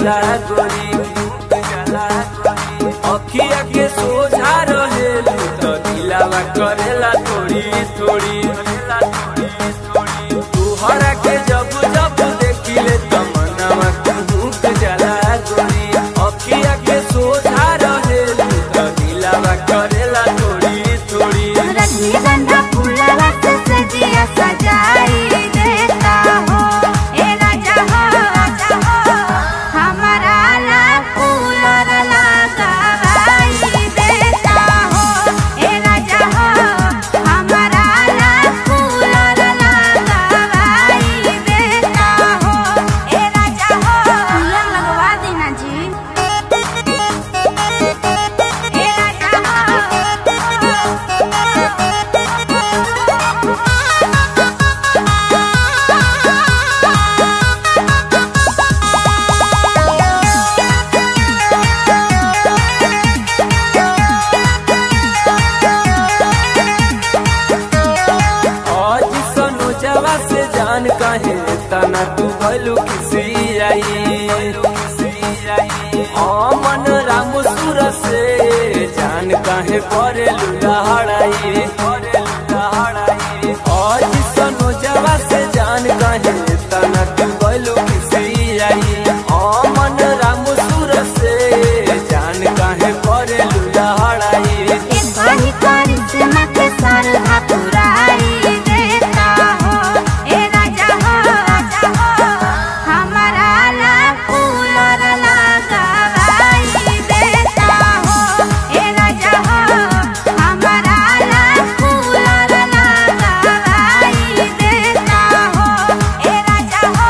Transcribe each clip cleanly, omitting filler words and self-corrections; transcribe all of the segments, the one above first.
जाला गोरी अखिया के सोझा रहेलू तो दिलावा करेला थोड़ी थोड़ी तुहरा के जब जब देखिले तो मनवा कुहुक जाला गोरी अखिया के सोझा रहेलू तो दिलावा करेला थोड़ी थोड़ी रजनीगंधा फूलवा से सजिया सजाई देता हो ए राजा हो हमारा ला फूलर लगाई देता हो ए राजा हो हमारा ला फूलर लगाई देता हो ए राजा हो फूलर लगवा देना जी ए राजा हो आज सनोजवा से जान कहे तना तू भलू किसी आई मन राम सुर से जान कहे करे लुड़ाई आज सनोजवा से जान कहे तना तू भलू किसी आई मन राम सुर से जान कहे करे लुड़ाई पानी करिश्मा के सरधा पुराई देता हो ए राजा हो हमारा ला फूलर लगाई देता हो ए राजा हो हमारा ला फूलर लगाई देता हो ए राजा हो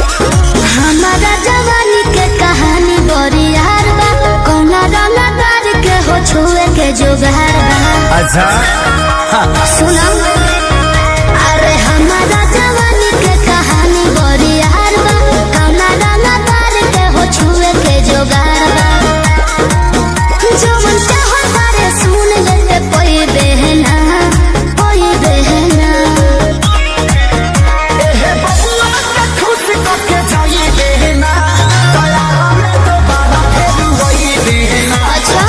हमारा जवानी के कहानी बड़ी यार बा कौना रंगदार के हो छुए के जुगार बा अच्छा सुनो अरे हमारा जवानी के कहानी बड़ी यार बा कौना रंगदार के हो छुए के जुगार बा जो मन चाहो तारे सुन ले कोई बहना अच्छा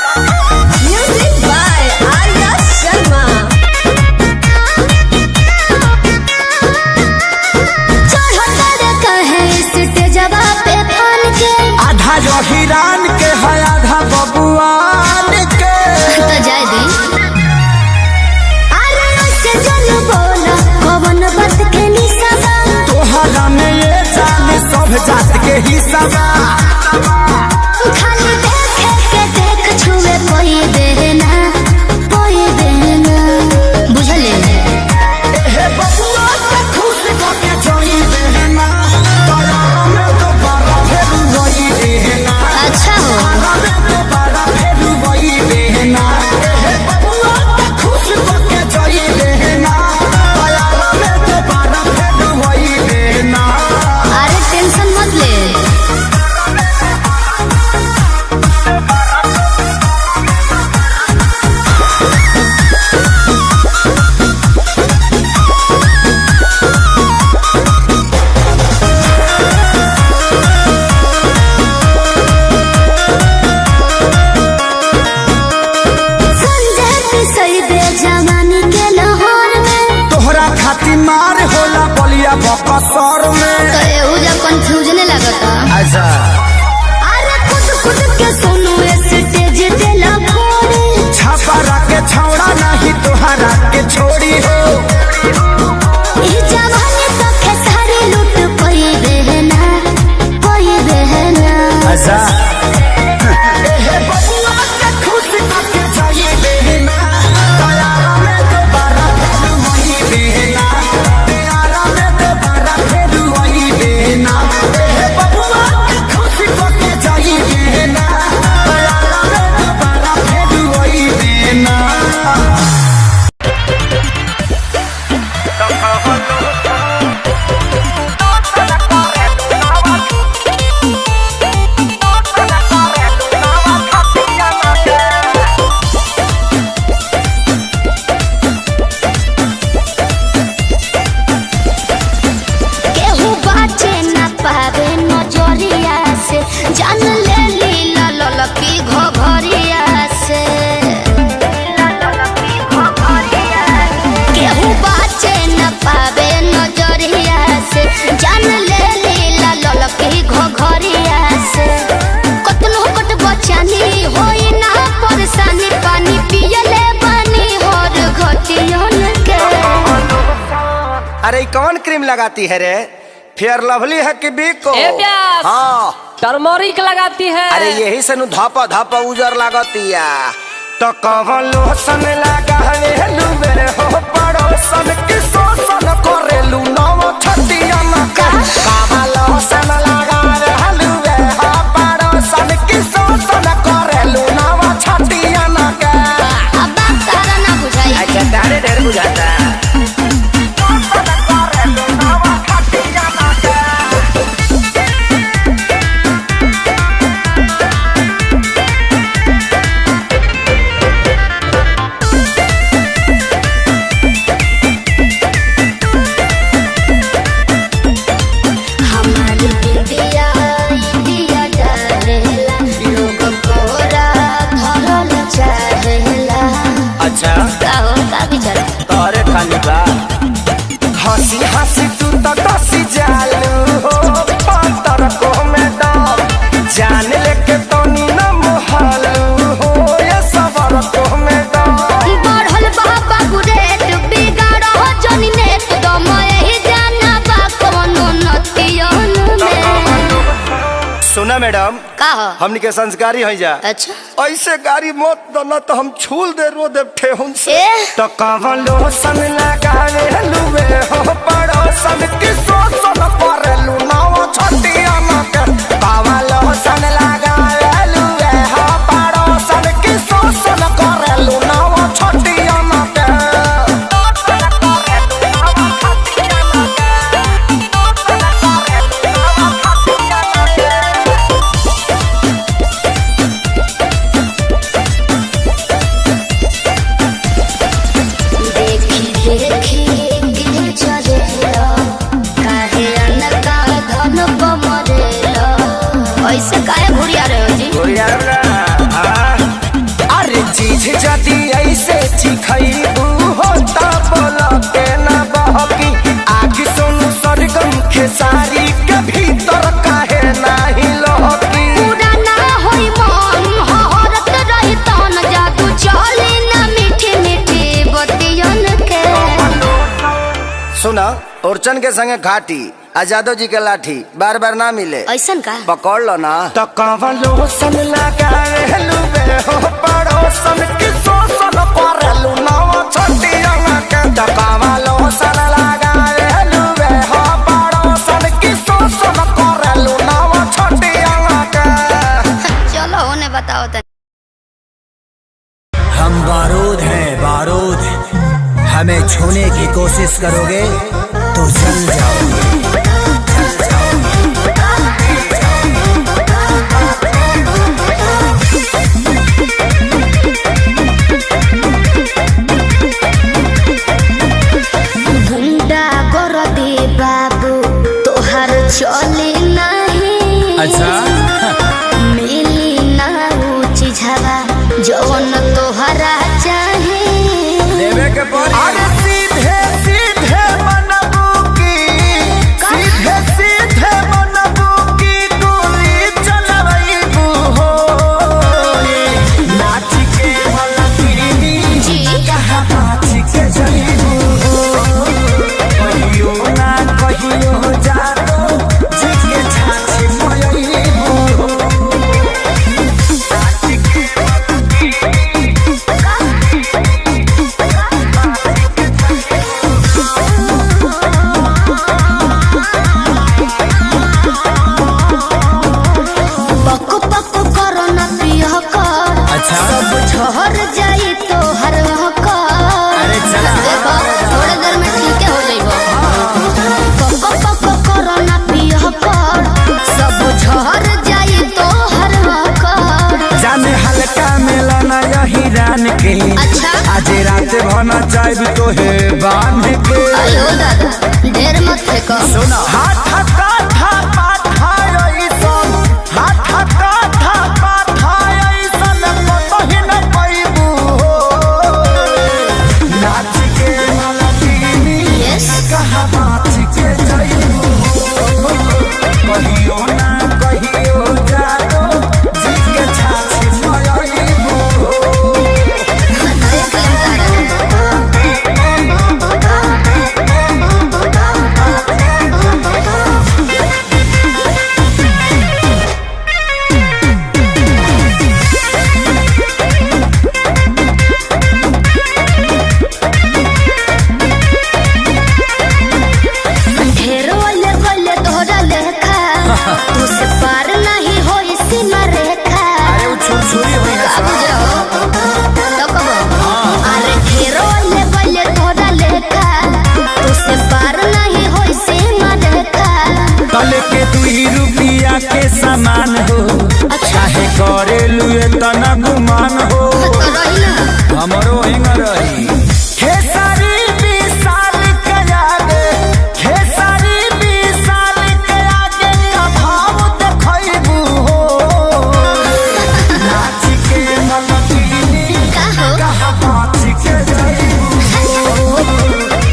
म्यूजिक बाय आर्या शर्मा चढ़ कहे स्टेजवा पे फन के आधा जो हिरान के है आधा बबुआन के तो जाय दी अरे ऐसे जन बोला कवन बात के निशाबा तोहरा में ये जान सब जात के हिस्सा बा। खाली देखे के देख छुए कोई देना बुझले हे बबुआ के खुश के जोई बहना तोरा में तो बारा फेर वही बहना अच्छा हो तोरा में तो बारा फेर वही बहना हे बबुआ के खुश के जोई बहना तोरा में तो बारा फेर वही बहना अरे टेंशन मत ले संजय पिसई दे जवानी के लाहौर में तोहरा खातिर मार होला बलिया बकसर में तो एहू जा कंफ्यूजन लगता अच्छा अरे खुद के सुनो स्टेज पे लफोड़े छापा के छौड़ा नहीं तोहरा के छोड़ी हो ई जवानी तो खेसारी लूट कोई बहना अरे कौन क्रीम लगाती है रे? फेयर लवली है कि बिको? हाँ टर्मरिक लगाती है। अरे यही से धापा धापा उजर लागतिया। तो कवन लोशन लगावेलू मेरे हो पड़ोसन की शोषण करेलू नव छतिया न कवन लोशन लगावेलू मेरे हो पड़ोसन की शोषण करेलू नव छतिया न के। अब बात तारा ना बुझाई। अच्छा तारे ढेर बुझाता। हंसी हंसी तू तो कसी जालू हो पंतर को में दम जान लेके तो नीना मोहलू हो ये सबर को में दम बढ़ल बाबा गुरेट बिगाड़ हो जनी नेट दम यही जाना बा कोनो नतियन में। सुना मैडम का हो? हमनी के संस्कारी है जा। अच्छा ऐसे गाड़ी मत दना तो हम छूल दे रो दे ठेहुन से। ए? तो कवन लोशन लगावे लुवे हो पड़ोसन की शोषण करेलू नाव छतिया न के। कवन लोशन लगावे लुवे हो पड़ोसन की शोषण करेलू नाव छतिया न के। ऐसे काहे घुरिया रहे हो जी? अरे चीज जदी ऐसे चिखैबू हो ता बोला के ना बहकी आगे सोनू सरगम खेसारी के भीतर काहे नाही लहकी। पूरा ना होई मन हरत रही तन जादू चली ना मीठी मीठी बतियन के। सुना ओरचन के संगे घाटी आजादो जी के लाठी बार बार ना मिले। ऐसन का? पकड़ लो ना। तो कवन लोशन लगावेलू बे हो पड़ोसन की शोषण करेलू नव छतिया न के। तो कवन लोशन लगावेलू बे हो पड़ोसन की शोषण करेलू नव छतिया न के। चलो उन्हें बताओ तनी। हम बारूद हैं बारूद, हमें छूने की कोशिश करोगे तो जल जाओगे। गुंडा कर दे बाबू तोहर चले नहीं। अच्छा मिली ना ऊंची झवा जौन तोहरा चाहे। देवे के पड़ी। अरे सीधे सीधे मनबू की सीधे सीधे मनबू की गोली चलबू हो नाच के मलकिनी जी कहाँ नाच के जईबू हो कहियो ना कहियो जानो जी के छाछी मयईबू हो नाच के मलकिनी पक पक करो ना पिय कर। अच्छा। सब झहर जाई तो हर कर। अरे चला। देखो थोड़े देर में ठीक हो जाइबो। पक पक करो ना पिय कर। सब झहर जाई तो हर कर। जाने हल्का मिलाना यही रान के। अच्छा। आज रात भना चाहे तो है बांध के। आयो दादा ढेर मत फेंको। सुना हाथ काथा पाथाई सन हाथ काथा पाथाई सन कतही न पैबू हो नाच के मलकिनी Yes. कहाँ नाच के जईबू हो कहियो ना कहियो जानो जी के छाछी मयईबू हो। देख लेम तारा। रही। खेसारी 20 साल के आगे, खेसारी 20 साल के आगे का भाव देखैबू हो। नाच के मलकिनी कहाँ बाच के जाइबू हो।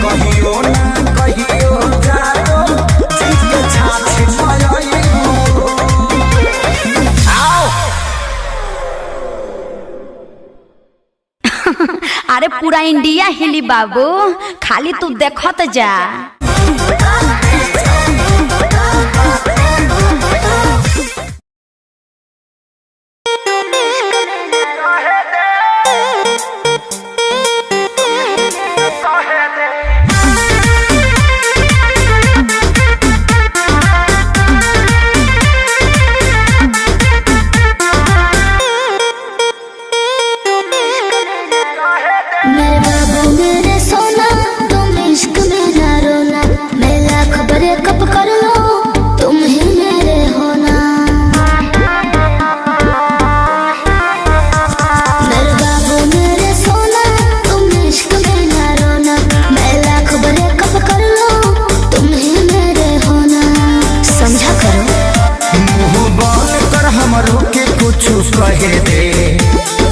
कहियो ना कहियो जानो जी के छाछ पाइबू हो। आओ अरे पूरा इंडिया हिली बाबू, खाली तू देखत जा। मेरे बाबू मेरे सोना, तुम इश्क में ना रोना। मैं लाख ब्रेकअप कर लो, तुम ही मेरे होना। मेरे बाबू मेरे सोना, तुम इश्क में ना रोना। मैं लाख ब्रेकअप कर लो, तुम ही मेरे होना। समझा करो। मुँह बंद कर हमरो के कुछ कहे दे,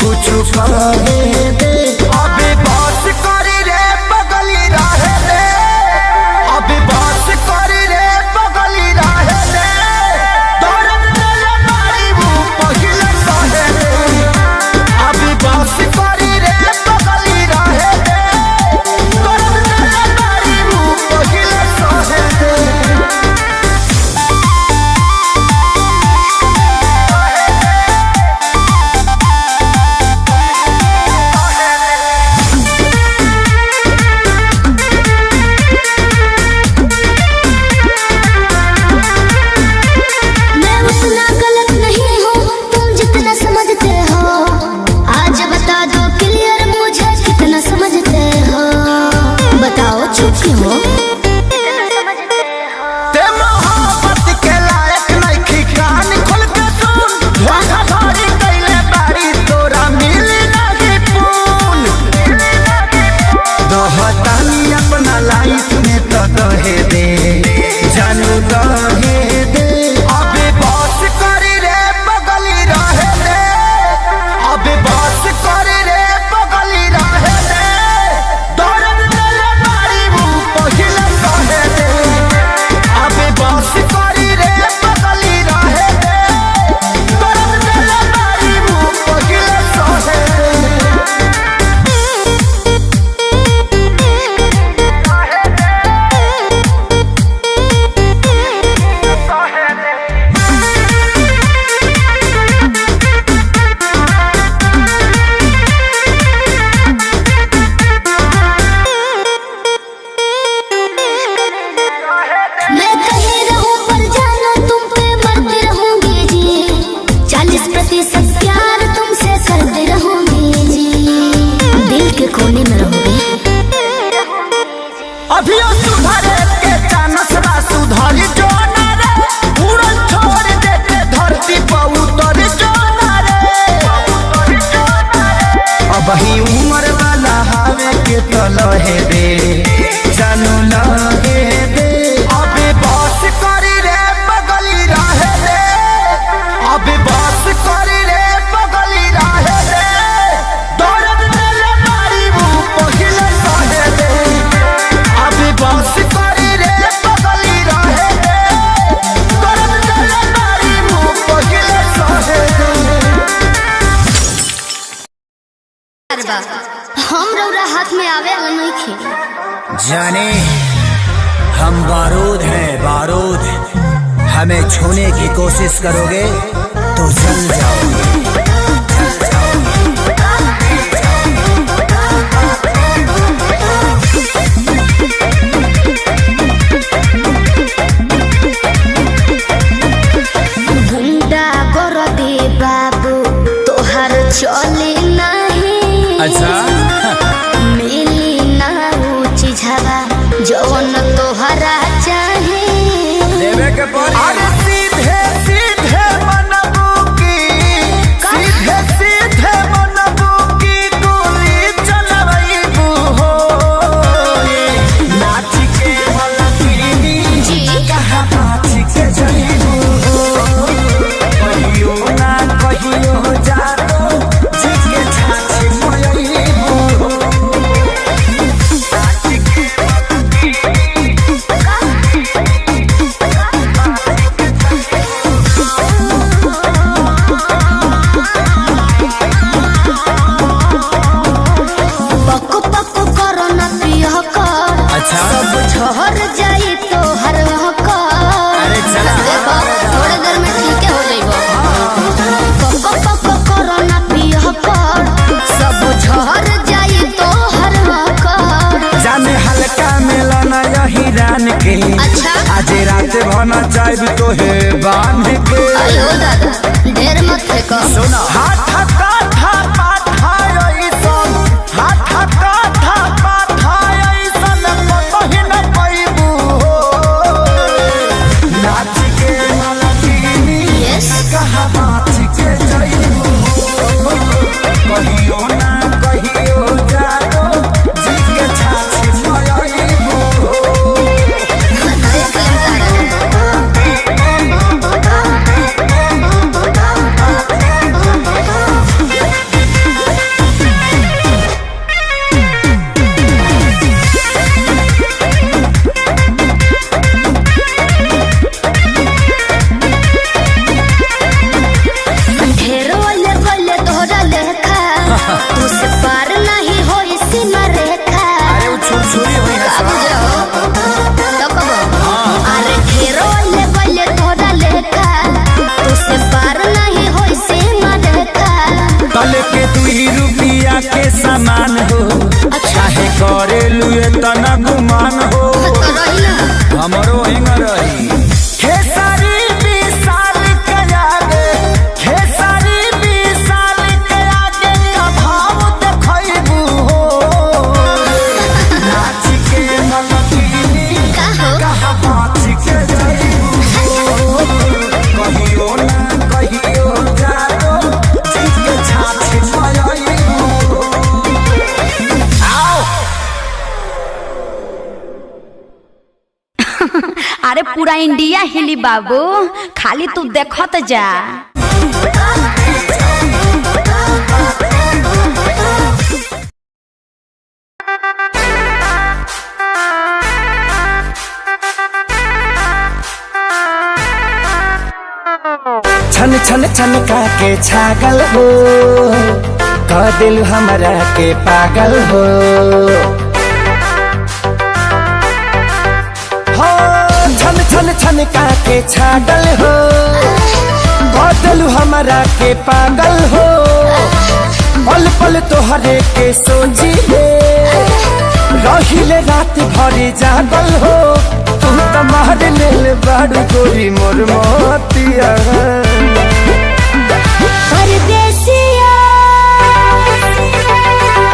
कुछ कहे दे। अभी बस करी रे बगली रहे दे, अभी बस करी रे बगली रहे दे। दर्द दिल मारीबू पहिले सहे दे, अभी बस करी रे बगली रहे दे। दर्द दिल मारीबू पहिले सहे दे। मैं उतना गलत नहीं हूँ, तुम जितना समझते हो। आज बता दो क्लियर मुझे कितना समझते हो। बताओ चुप क्यों हो? ते मोहब्बत के लायक नइखी, कान खोल के सुन। धोखाधड़ी कइले बारी तोरा मिली नाही पून। दहतानी अपना लाइफ में तो दहे दे, जानू दहे दे। अभी बस करी रे बगली रहे दे, अभी बस करी रे बगली रहे दे। दर्द दिल मारीबू पहिले सहे दे, अभी बस करी रे बगली रहे दे। दर्द दिल मारीबू पहिले सहे दे। मैं कहीं रहूं पर जानो तुम पे मरती रहूंगी जी। 40% प्यार तुमसे करती रहूंगी जी। दिल के कोने में रहोगे। अभी सुधरे के चानस बा, सुधरी जो ना रे। उड़न छोड़ देते धरती पर उतर जो ना रे। अब ही उम्र वाला हवे के तो लहे दे, जानू लहे दे। अभी बस करी रे बगली रहे दे, अभी बस करी रे बगली रहे दे। दर्द दिल मारीबू पहिले सहे दे, अभी बस करी रे बगली रहे दे। दर्द दिल मारीबू पहिले सहे दे। हम रौरा हाथ में आवे वाला नहीं खे। जाने हम बारूद हैं बारूद, हमें छूने की कोशिश करोगे तो जल जाओगे। गुंडा गोरदी बाबू तोहर चली नहीं। अच्छा मिली ना ऊ चीज़वा जवन तोहरा चाहे। देवे के पड़ी। अरे सीधे सीधे मनबू की, सीधे जाए तो है बांध के। अयो दादा ढेर मत फेंको। सुना हाथ काठा पाठा ऐसन हाथ काठा पाठा ऐसन कतही न पैबू नाच के मलकिनी यस कहाँ बात के जइबू कहियो ना कहियो जानो जी के छाछी मयइबू। ढेरो ले बोले तोहरा लेखा तुझसे पार नहीं हो इसी मरेखा। अरे वो छुरछुरी हुई है अब जाओ तो कबो अरे ढेरो ले बोले तोहरा लेखा तुझसे पार नहीं हो इसी मरेखा। तले के 2 रुपया के सामान हो चाहे करे लुए तना गुमान हो तो रही ना हमरो हिंग रही। खेसारी विशाल के आगे खेसारी विशाल के आगे का भाव देखइबू हो नाच के मलकिनी कहो कहाँ बात के जइबू कहियो ना कहियो जानो जी के छाछी मयइबू। आओ अरे पूरा इंडिया हिली बाबू, खाली तू देखत जा। छन छन छन का के छागल हो कह दिल हमरा के पागल हो हो छन छन छन का के छागल हो कह दिल हमरा के पागल हो पल पल तोहरे के सोची ले रहिले रात भरी जागल हो तू तो मार लेल बाड़ू गोरी मोर मोतिया। परदेसिया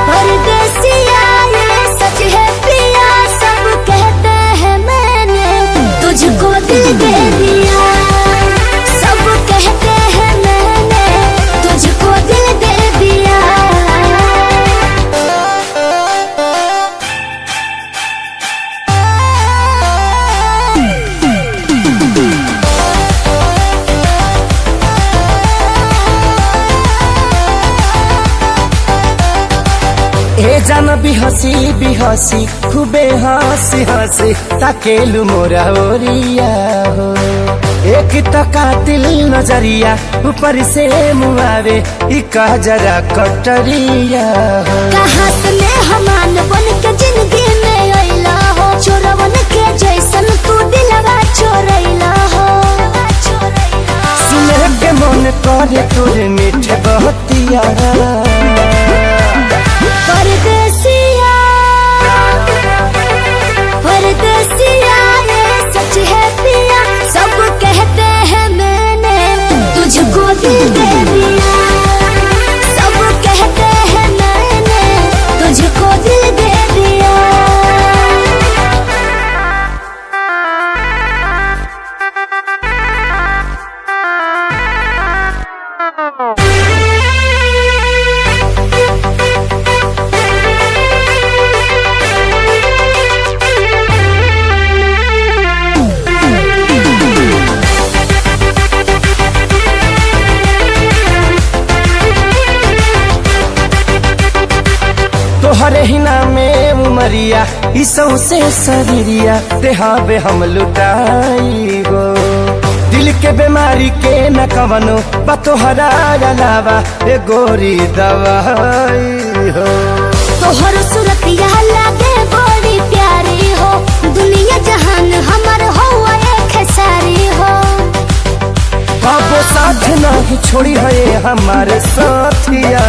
परदेसिया ये सच है प्रिया सब कहते हैं मैंने तुझको दिल दे दिया। सब कहते हैं मैंने तुझको दिल दे दिया। ए जान बिहसी खूबे हंसी हंसी ताकेलु मोरा ओरिया हो एक तो कातिल नजरिया ऊपर से मुआवे इका जरा कटरिया हो। कहाँ से मेहमान बन के जिंदगी में अइला हो चोरवन के जैसन तू दिलवा चोरैला हो। सुने के मन करे तोरे मीठे बहतिया। परदेसिया परदेसिया ये सच है पिया सब कहते हैं मैंने तुझको दिल दे दिया। सब कहते हैं मैंने तुझको दिल दे दिया। तोहरे ही नामे उमरिया इसौ से शरीरिया देहाबे हम लुटाई गो दिल के बीमारी के न कवनो बा तोहरा अलावा ए गोरी दवाई हो। तोहर सूरतिया लागे बड़ी प्यारी हो दुनिया जहान हमर हो एक सारी हो। बाबो साथ नहीं छोड़ी है हमारे साथिया।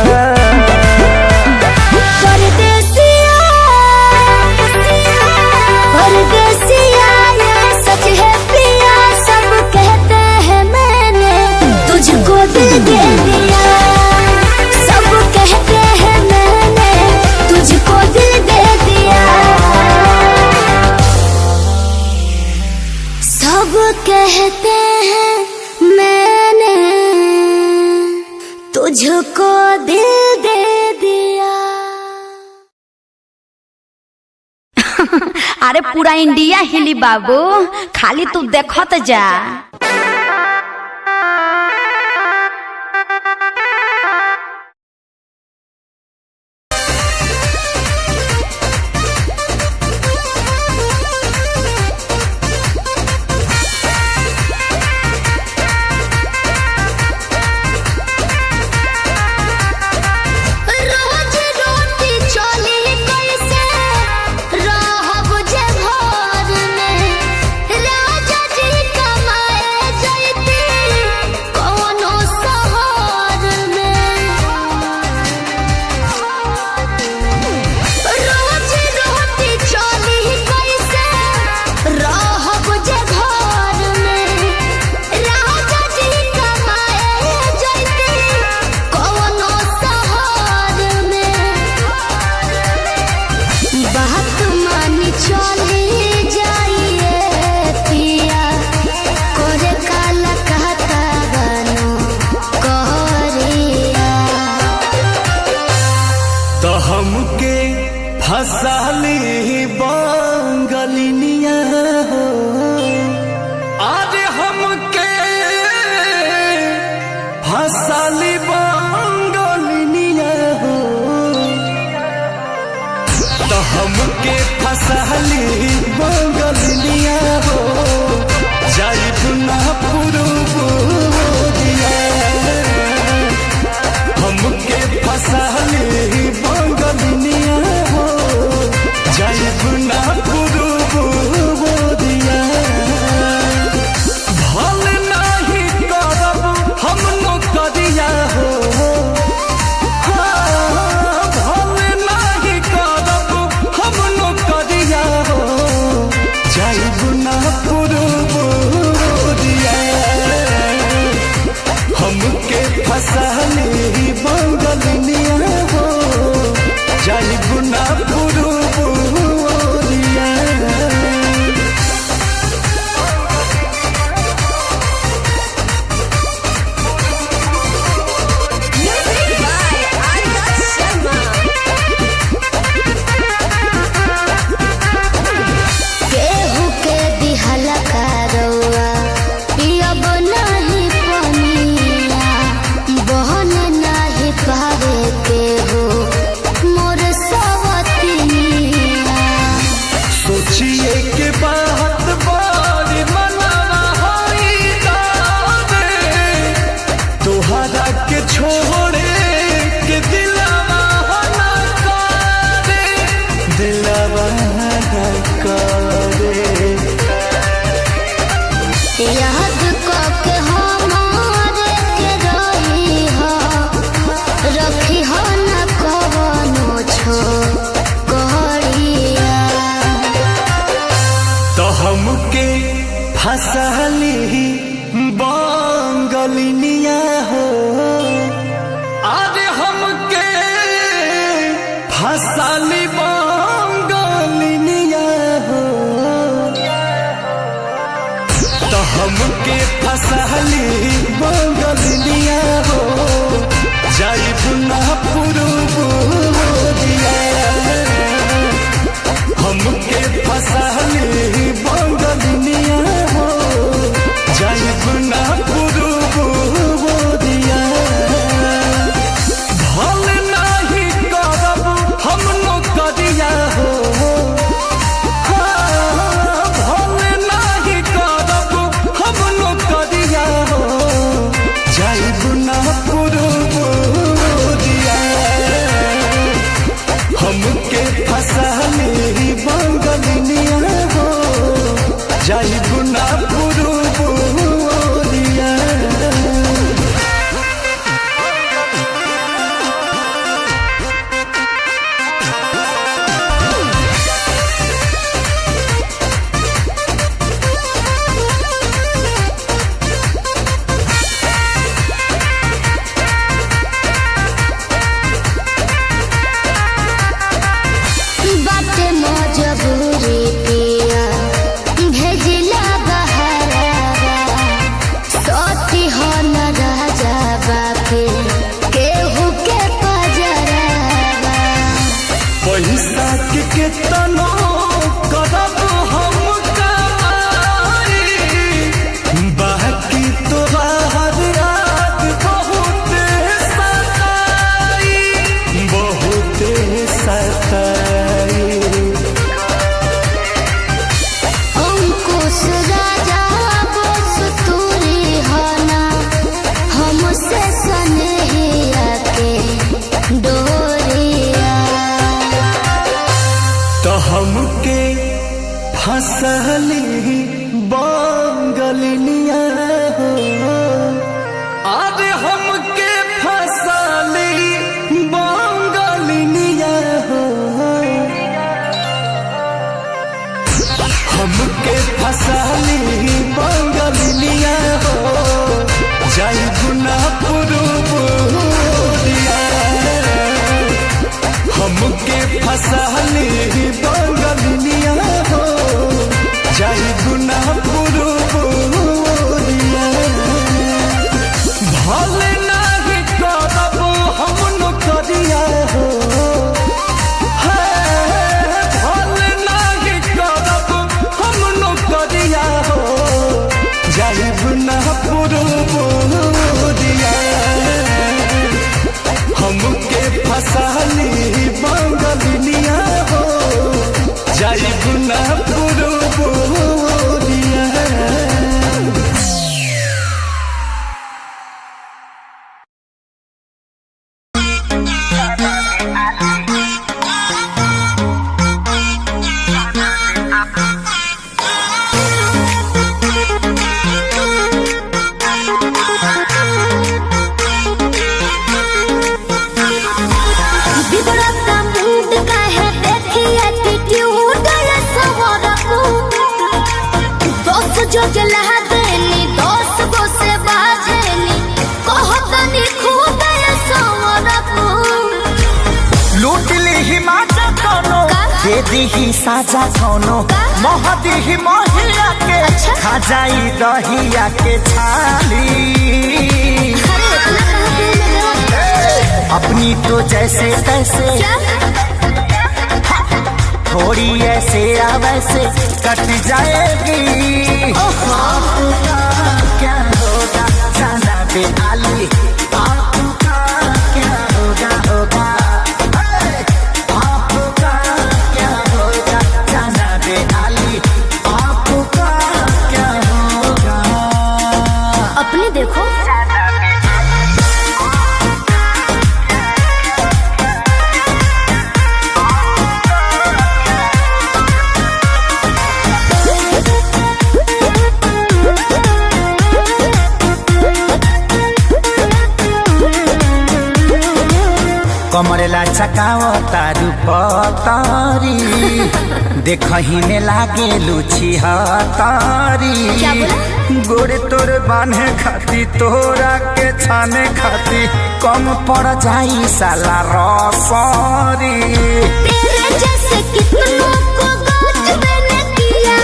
परदेसिया परदेसिया ये सच है प्रिया सब अरे पूरा इंडिया हिली बाबू, खाली तू देखत जा। हमके फसाली बंगलिनिया हो, आज हमके फसाली बंगलिनिया हो, तो हमके फसाली बंगलिनिया हो, जाइब ना पुरुबुदिया, हमके फसाली बंगलिनिया हो, जाइब ना पुरुबुदिया, भल नहीं करब हम नौकरिया हो, भल नहीं करब हम नौकरिया हो, जाइब ना पुरुबुदिया, हमके फसाली बंगलिनिया हो, जाइब ना पुरुबुदिया। केहू के दिहला करौआ पियब नहीं पनिया, बहन नहीं पावे केहू मोर सवतिनिया। सोचिए के बात बारी मनवा होई दावे, तोहरा के छोड़े के दिलवा ना करे, दिलवा ना करे। याद के हमारे के रही हो, रखी हो न कवनो छोकरिया। तो हमके फसाली बंगलिनिया हो, आज हमके फसाली बंगलिनिया हो, तो हमके फसाली बंगलिनिया हो, जाइब ना पुरुबुदिया, हमके फसाली बंगलिनिया हो, जाइब ना पुरुबुदिया, भल नहीं करब हम नौकरिया हो, भल नहीं करब हम नौकरिया हो, जाइब ना पुरुबुदिया, हमके फसाली बंगलिनिया हो, जाइब ना पुरुबुदिया। बाटे मजबूरी पिया भेजिला पैसा के कितनो करब हम कमाई, बाकी तोहार याद बहुत सताई, बहुत सताई। अंकुश राजा बोस तूरी हना, हमसे सनेहिया के डोरिया। तो हमके फसली बंगलिया हो, अरे हमके फसली बंगलिया हो, हमके फसली बंगलिया हो, जाई गुना पुरुबुरिया। हमके फसली बंगलिया हो, जाई गुना पुरुबुरिया। भले नाही करब हम नौकरिया हो, भले नाही करब हम नौकरिया हो, जाई गुना पुरुबुरिया। हमके फसली बंगलिया हो, जाई गुना पुरुबुरिया। बिगड़ता मूड का है देखी एटीट्यूड ये सवरको। दोस्त जो जला देनी दोस्त को से बाजेनी, कहतनी खुद ये सवरको। लूट ली हिमाचा कोनो, दे दी ही साजा कोनो, मोह दी ही मोहिया के, खा जाई दहिया के छाली। अपनी तो जैसे तैसे थोड़ी ऐसे या वैसे कट जाएगी। आपका क्या होगा जाना पे आली, आपका क्या होगा होगा, आपका क्या होगा जाना पे आली, आपका क्या होगा। अपने देखो कमरेला चकाओ तारू पतारी, देखही में लागे लुची हतारी। गोरे तोर बांधे खाती तोरा के छाने खाती, कम पड़ जाई साला रसरी। तेरे जैसे कितनों को गाज मैंने किया,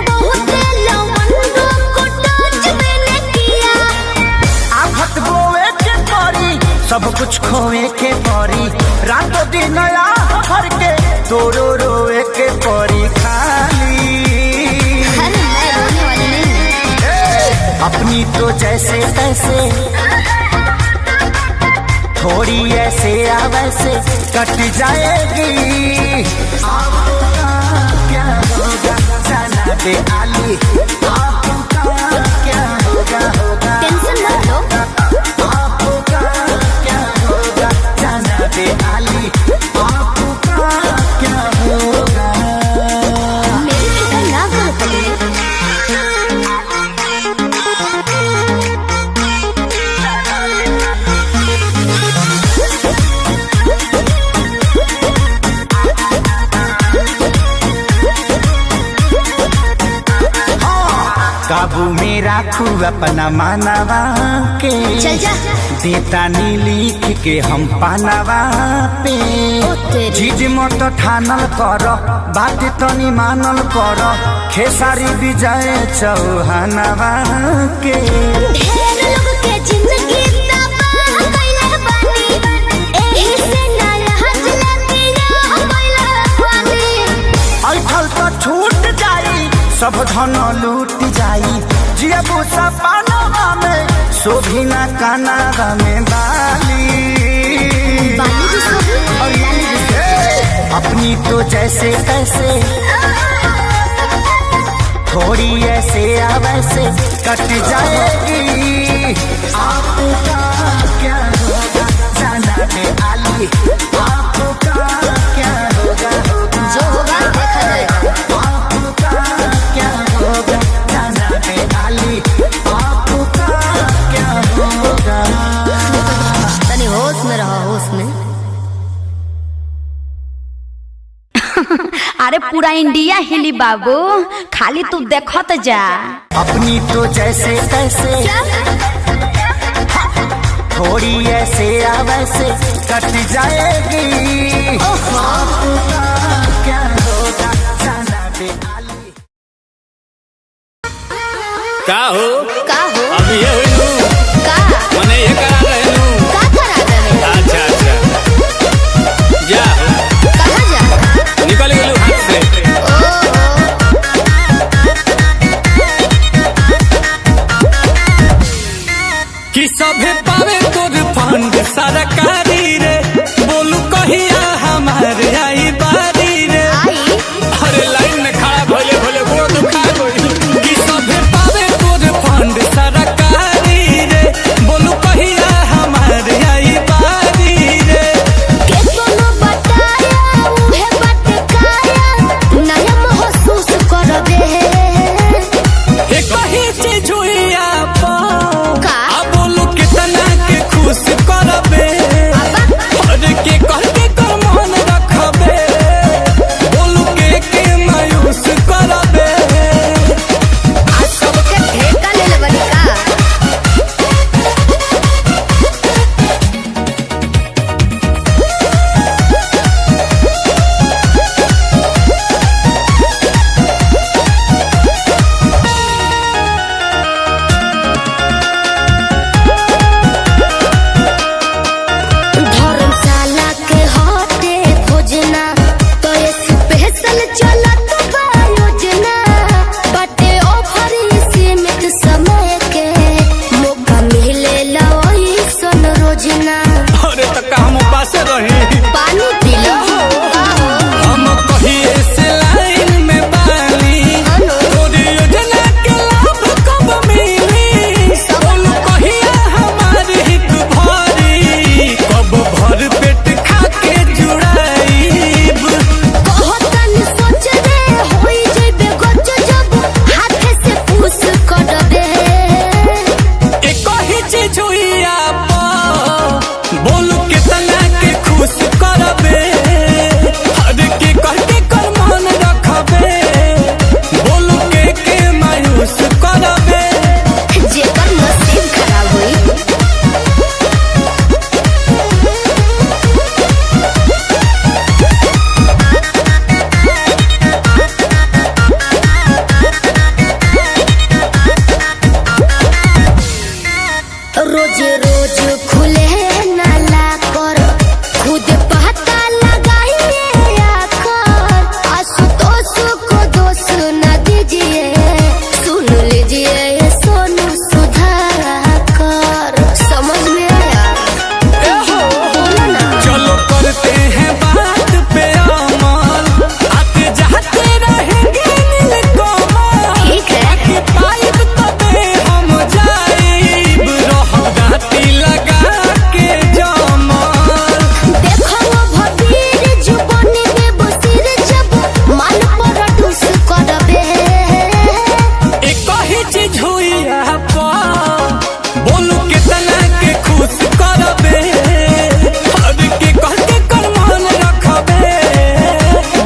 बहुत लवंडों को टच मैंने किया। आफत बोए के परी, सब कुछ खोए के परी, रातों दिन हर के तोरो रोए के परी खाली। अरे मैं रोने वाली नहीं हूँ। अपनी तो जैसे तैसे थोड़ी ऐसे या वैसे कट जाएगी। आपका क्या होगा जाना पे आली, आपका क्या होगा होगा। टेंशन मत लो। आपका क्या होगा जाना पे आली, आपका क्या होगा। मेरी फिक्र ना करो पगले। काबू में राखू अपना मानवा के, चल जा। देता नी लिख के हम पानवा पे। झिझ मत ठानल कर, बात तनी मानल कर, खेसारी विजय चौहानवा के। ढेर लोग के जिंदगी तबाह कइले बानी, एही से ना यहाँ जिला पिया कइले सब धन लूट जाई जियबू सपनवा में शोभिना कानावा में बाली बाली भी शोभे और लाली भी शोभे। अपनी तो जैसे तैसे थोड़ी ऐसे या वैसे कट जाएगी। आपका क्या होगा जाना है आली, आपका क्या होगा जो होगा देखा जाएगा। आपका क्या होगा जाना है आली, आपका क्या होगा। तनी होश में रहो, होश में। अरे पूरा इंडिया हिली बाबू, खाली तू देखत जा। अपनी तो जैसे तैसे थोड़ी ऐसे या वैसे कट जाएगी। आपका क्या होगा जाना दे आली। का हो का हो अब ये हुई का मने ये करा रहे हूँ। का करा रहे हो? अच्छा अच्छा जा कहाँ जा? निकल गेलू हाथ से। कि सभे पावे तोर फंड सरकारी रे, बोलू कहिया हमारे आई बारी रे। आई अरे लाइन में खड़ा भोले भोले गोड़ दुखा गई। कि सभे पावे तोर फंड सरकारी रे, बोलू कहिया हमारे आई बारी रे। के कोनो बताया उहे बटकाया नया महसूस करबे। ए कही चीज हुई आप का? अब बोलू कितना के खुश करबे। अरे के कह के कर मन रखबे, बोलू के मायूस करबे। आज सबके ठेका ले लेबनी का? धर्मशाला के हटे भोजना तो ये स्पेशल चलत बा योजना। बटे ऑफर सीमित समय के मौका मिलेला ओइसन रोजना। अरे तो काम पास रही पानी पी लो हम कहिए से लाइन में बानी। तोरी योजना के लाभ कब मिली, बोलू कहिया हमारी हित भरी। कब भर पेट खा के जुड़ाईब। कहतन सोच रे होई जइबे गच जब हाथ से पूछ करबे। एक ही चीज हुई आप बोलू कितना के खुश करबे। अरे के कह के कर मन रखबे, बोलू के मायूस करबे। जेकर नसीब खराब हुई रोज रोज खुले नाला कर खुद पता लगाइए आकर। आशुतोष को दोष न दीजिए, सुन लीजिए ये सोनू सुधाकर। समझ में आया? बोलो ना। चलो करते हैं बात पे अमल, आते जाते रहेंगे नीलकमल। ठीक है। कि पाइब तबे हम जाइब, रहब दाती लगा के जमल। देखो वो भबीर जुबान में बसीर जब मन पर डूस करबे। एक ही चीज हुई आप बोलू कितना के खुश करबे। अरे के कह के कर मन रखबे,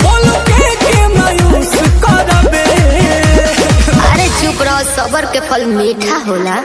बोलू के मायूस करबे। अरे चुप रहो, सबर के फल मीठा होला।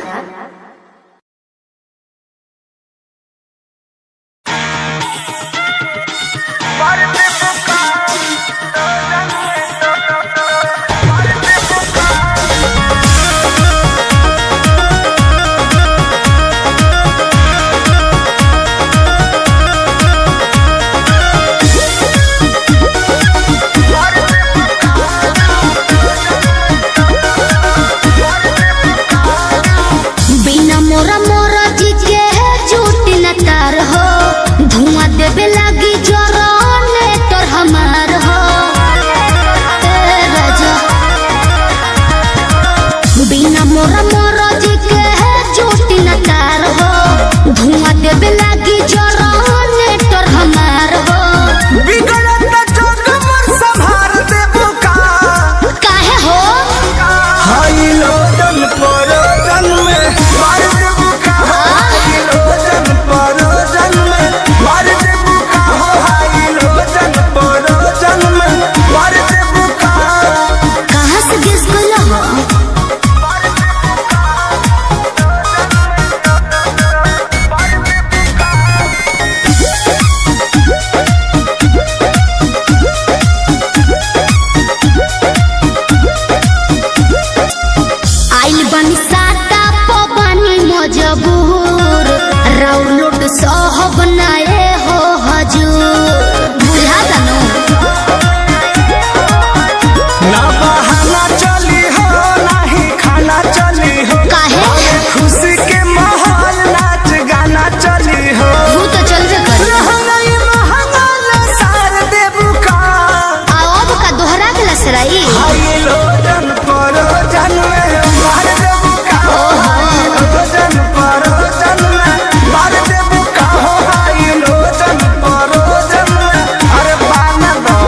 फसराई हाई लोजन परो जन में मार देबू का हो हाई लोजन परो जन में मार देबू का हो हाई लोजन परो जन में अरे बाना दो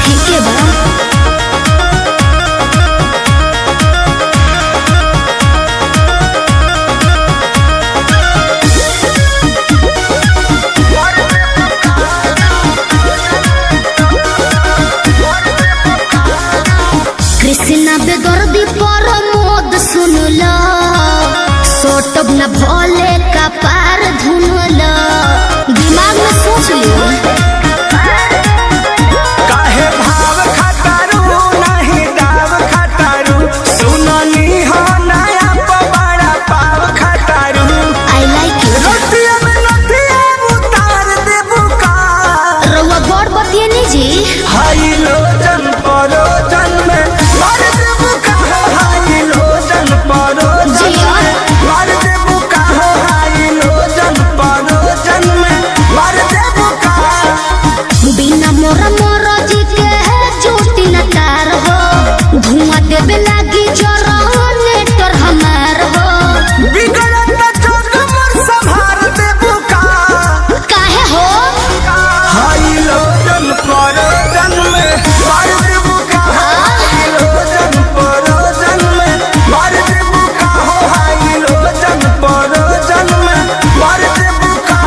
ठीक है बा कृष्णा बेदर्दी पर मोद सुन लो सोटब न भोले का पार धुन लो दिमाग में सोच लियो काहे भाव खटारू नहीं दाव खटारू सुननी हो नया पवाड़ा पाव खटारू आई लाइक यू रतिया में नथिया उतार देबू का रउआ बड़ बतिए नी जी हाई लोजन परो जन में मार देबू का हो हाई लोजन परो जन में मार देबू का हो हाई लोजन परो जन में मार देबू का बिना मोरा मोरा जी के है चोटी न तार हो धुआं देवे लागी जरा नेटर हमार हो बिगड़त जग मोर संभार देबू का काहे हो हाई लोजन परो जन में मार देबू का हाई लोजन परो जन में मार देबू का हो हाई लोजन परो जन में मार देबू का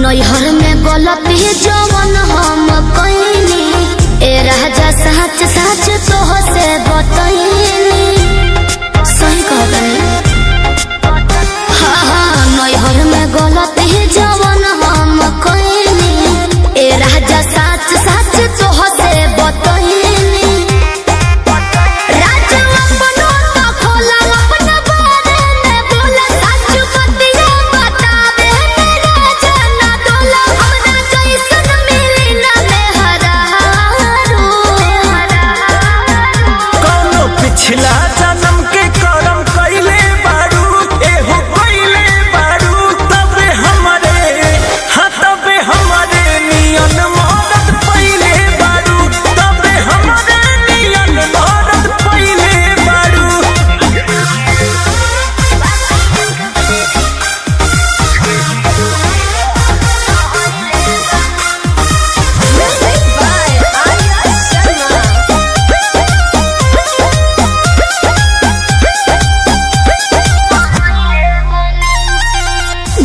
नैहर में गलती जवन हम कइनी ए राजा सच सच तोह से बतइनी सही कहतनी हाँ नैहर में गलती जवन हम कइनी ए राजा सच सच तोह से बतइनी राजा अपनो तो खोला अपना बारे में बोला सच बतिया बतावे मेरा जाना दोला हमरा कैसन मिली ना मेहरारू कौनो पिछला जन्म के करम कइले बारू एहो कइले बारू तबे हमरे हाँ तबे हमरे नियन मदद पइले बारू तबे हमरे नियन मदद पइले बारू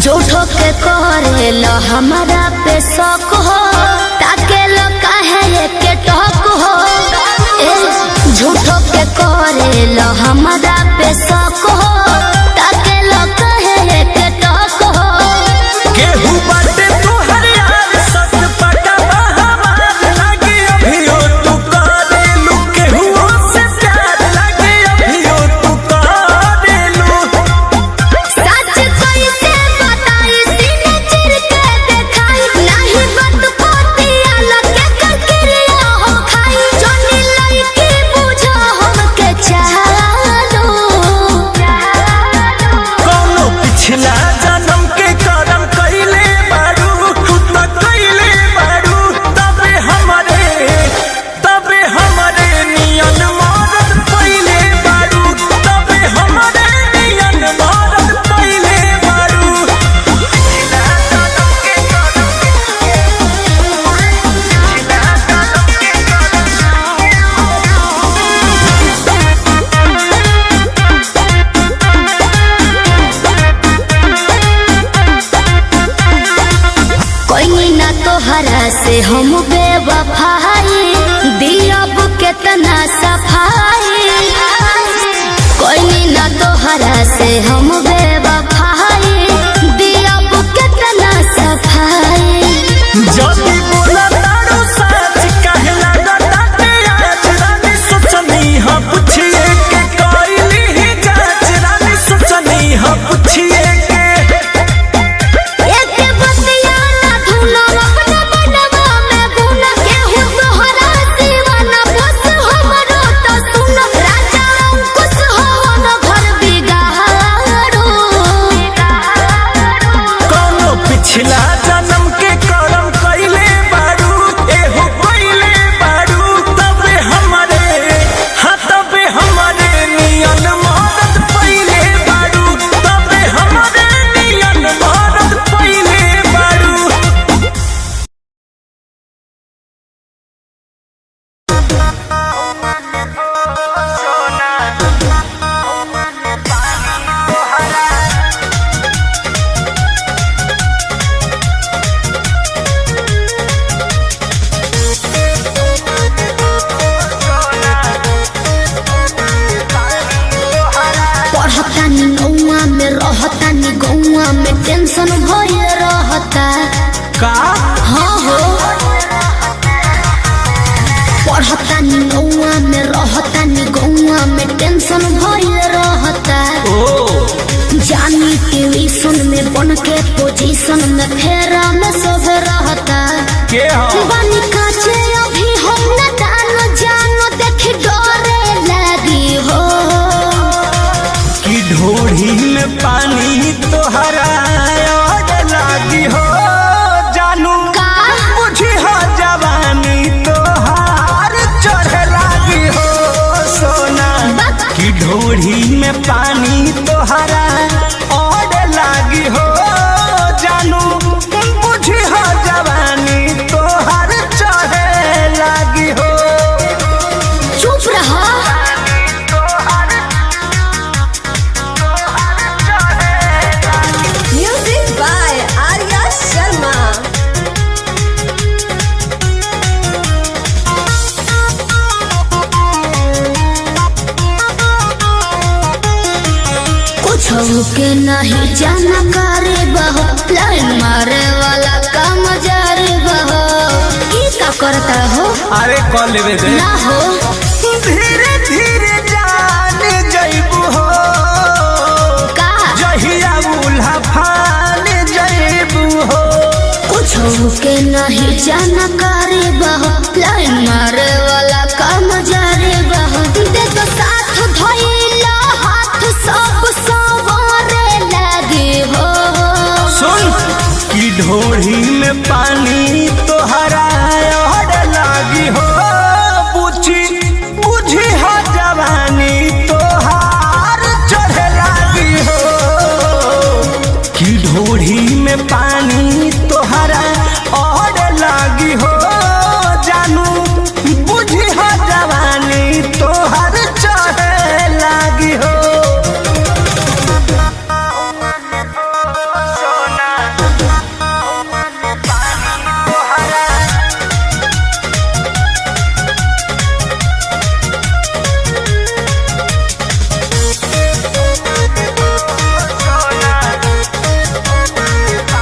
झूठो के करे लो हमारा पे शौक हो ताके लो काहे के टॉक हो ए झूठो के करे लो हमारा पे शौक हो ताके लो काहे के टॉक हो केहू बाटे तोहर यार सत पटा हमार लागे अभियो तू करेलू केहू से प्यार लागे अभियो तू करेलू सच कैसे बताई सीने चिर के देखाई नहीं बात पोतिया लगे ककरिया हो खाई जोनी लड़की बुझो हमके चालो कौनो पिछला जन्म के करम कइले बारू तू त कइले बारू तबे हमरे नियन मदद पइले बारू तबे हमरे नियन मदद पइले बारू कोई ना तोहरा से हम बेवफाई दियब केतना सफाई कोई ना तोहरा से हम बेवफाई दियब केतना सफाई जदी बोला तारो सच काहे लागताटे आज रानी सोचनी हम पूछिए के कइली ही जांच रानी सोचनी हम पूछिए के एक बतिया पिछला जन्म के कर्म कइले बारू एहो कइले बारू तबे हमरे हाँ तबे हमरे नियन मदद पइले बारू तबे हमरे नियन मदद पइले बारू। पढ़तानी नौआ में रहतानी गौआ में टेंशन भये रहता का हाँ हो पढ़तानी नौआ में रहतानी गौआ में टेंशन भये रहता जानी ट्यूशन में बन के पोजीशन में फेरा में सब रहता के हो बानी काचे अभी हम न जानो जानो देख डरे लगी हो कि ढोढ़ी में पानी तोहरा और लागी हो जानू का मुझे हो जवानी तोहार चढ़ लागी हो सोना कि ढोढ़ी में पानी तोहरा और लागी हो जानू मुझे हो जवानी तोहार चढ़ लागी हो। चुप रहा Music by Arya Sharma. कुछ के नहीं जाना करे बहो लाइन मारे वाला काम जारे बहो की का करता हो अरे कॉल लेवे दे ना हो धीरे धीरे जान जइबू हो का जहिया उल्हा फान जइबू हो। कुछ के नहीं जाना करे बहो लाइन मारे वाला काम जारे बहो दे तो साथ धइला हाथ सब सवारे लगे हो सुन कि ढोढ़ी में पानी तोहरा और लागी हो बुझी बुझी हो जवानी तोहार चढ़ लागी हो कि ढोढ़ी में पानी तोहरा और लागी हो जानू बुझी हो जवानी तोहार चढ़ लागी हो।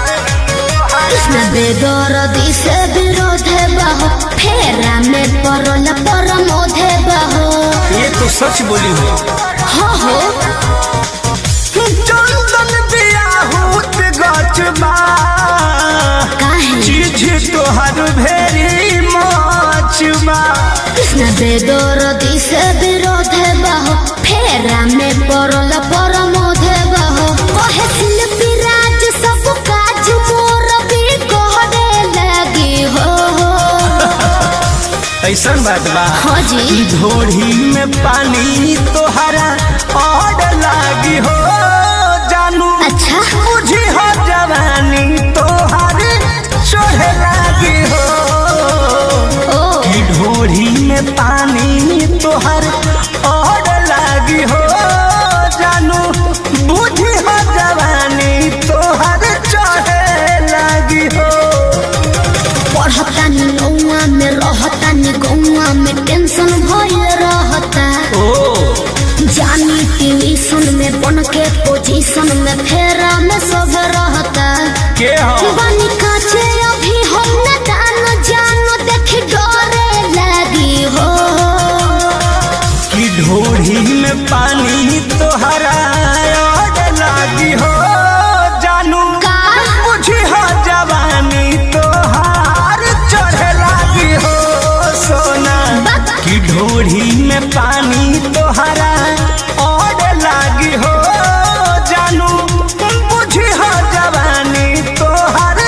कृष्ण बेदरदी से विरोध बहो फेरा में परल परमोध बहो ये तो सच बोली हो हाँ हो चंदन बियाहूत गचबा काहे चीज तोहर भेरी मचबा कृष्ण बेदरदी से विरोध बहो फेरा में परल परमोध बहो कहे शिल्पी राज सब काज मोर भी कहरे लगी हो ऐसा बात बा हाँ जी ढोढ़ी में पानी तोहरा और लागी हो जानू अच्छा बुझी हो जवानी तोहर चढ़ लागी हो ओ कि ढोढ़ी में पानी तोहर और लागी हो जानू बुझी हो जवानी तोहर चढ़ लागी हो। पढ़तानी नौआ में रहतानी गौआ में टेंशन भये रहता जानी ट्यूशन में बन के पोजीशन में फेरा में सब रहता के हो बानी काचे अभी हम न जानो जानो देख डरे लगी हो कि ढोढ़ी में पानी तोहरा और लागी हो जानू का बुझी हो जवानी तोहार चढ़ लागी हो सोना कि ढोढ़ी में पानी तोहरा और लागी हो जानू बुझी हो जवानी तोहार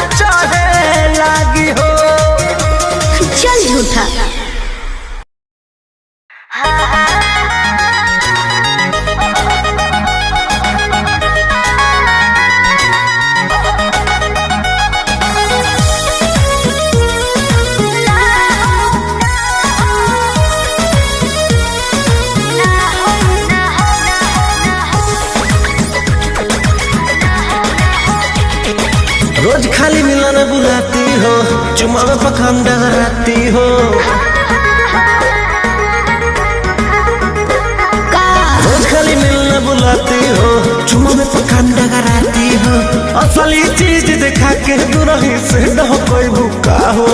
रोज खाली मिलने बुलाती हो, चुमा में पखान डगराती हो। रोज खाली मिलने बुलाती हो, चुमा में पखान डगराती हो। असली चीज दिखा के दुरही से न कोई भूखा हो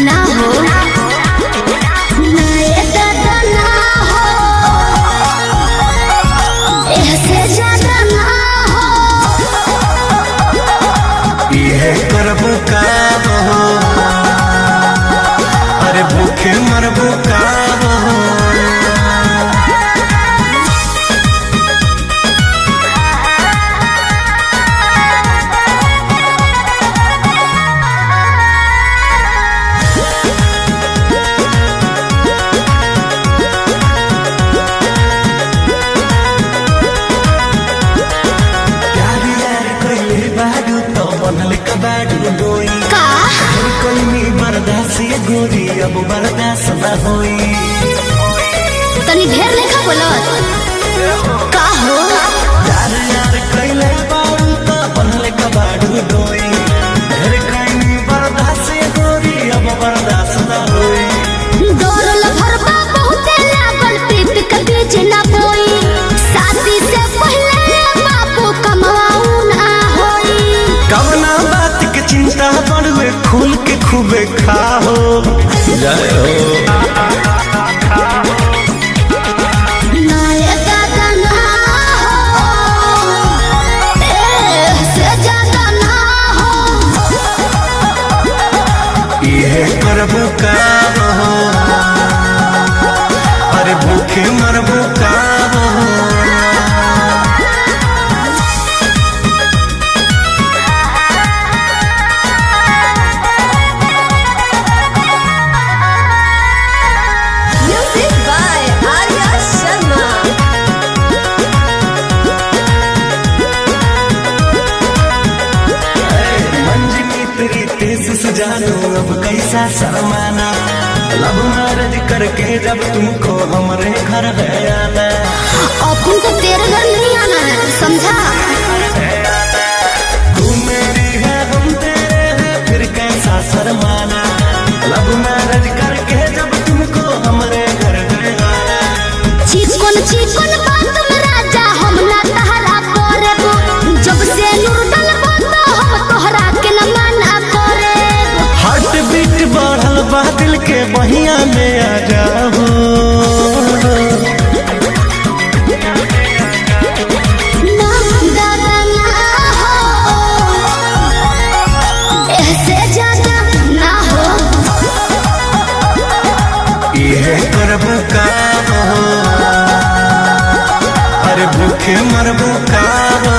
ना हो ना ये दादा ना हो, ऐसे ज्यादा ना हो। ये करबू का हो, अरे भूखे मरबू का हो। गोरी अब बर्दाश्त न होई, तनी ढेर लेखा बोलत का हो। यार यार कइले बाड़ू तो बनले कबाड़ू डोई। ढेर कइनी बर्दाश्त गोरी अब बर्दाश्त न होई। डोरल भरबा बहुते लागल पीत के बीच ना बोई। शादी से पहले बापू कमाऊ ना होई। कवना बात के चिंता बड़ुए खुल के खूबे खाओ। जय हो ना ये दादा ना हो, ऐसे ज्यादा ना हो। ये करबू का हो, अरे भूखे मरबू का हो। जानो अब कैसा शर्माना, लव मैरिज करके जब तुमको हमारे घर है आना। अब तुमको तेरे घर नहीं आना है, समझा। तू मेरी है हम तेरे हैं, फिर कैसा शर्माना। लव मैरिज करके जब तुमको हमारे घर है आना। चिकन चिकन बात में राजा हम ना तहरा करेबो, जब से नूर डलबो तो हम तोहरा के न माना करे। हार्ट बीट बढ़ल बा दिल के बहिया में आ जाओ। ना दादा ना हो, ऐसे ज्यादा ना हो। ये करबू का हो, अरे भूखे मरबू का हो।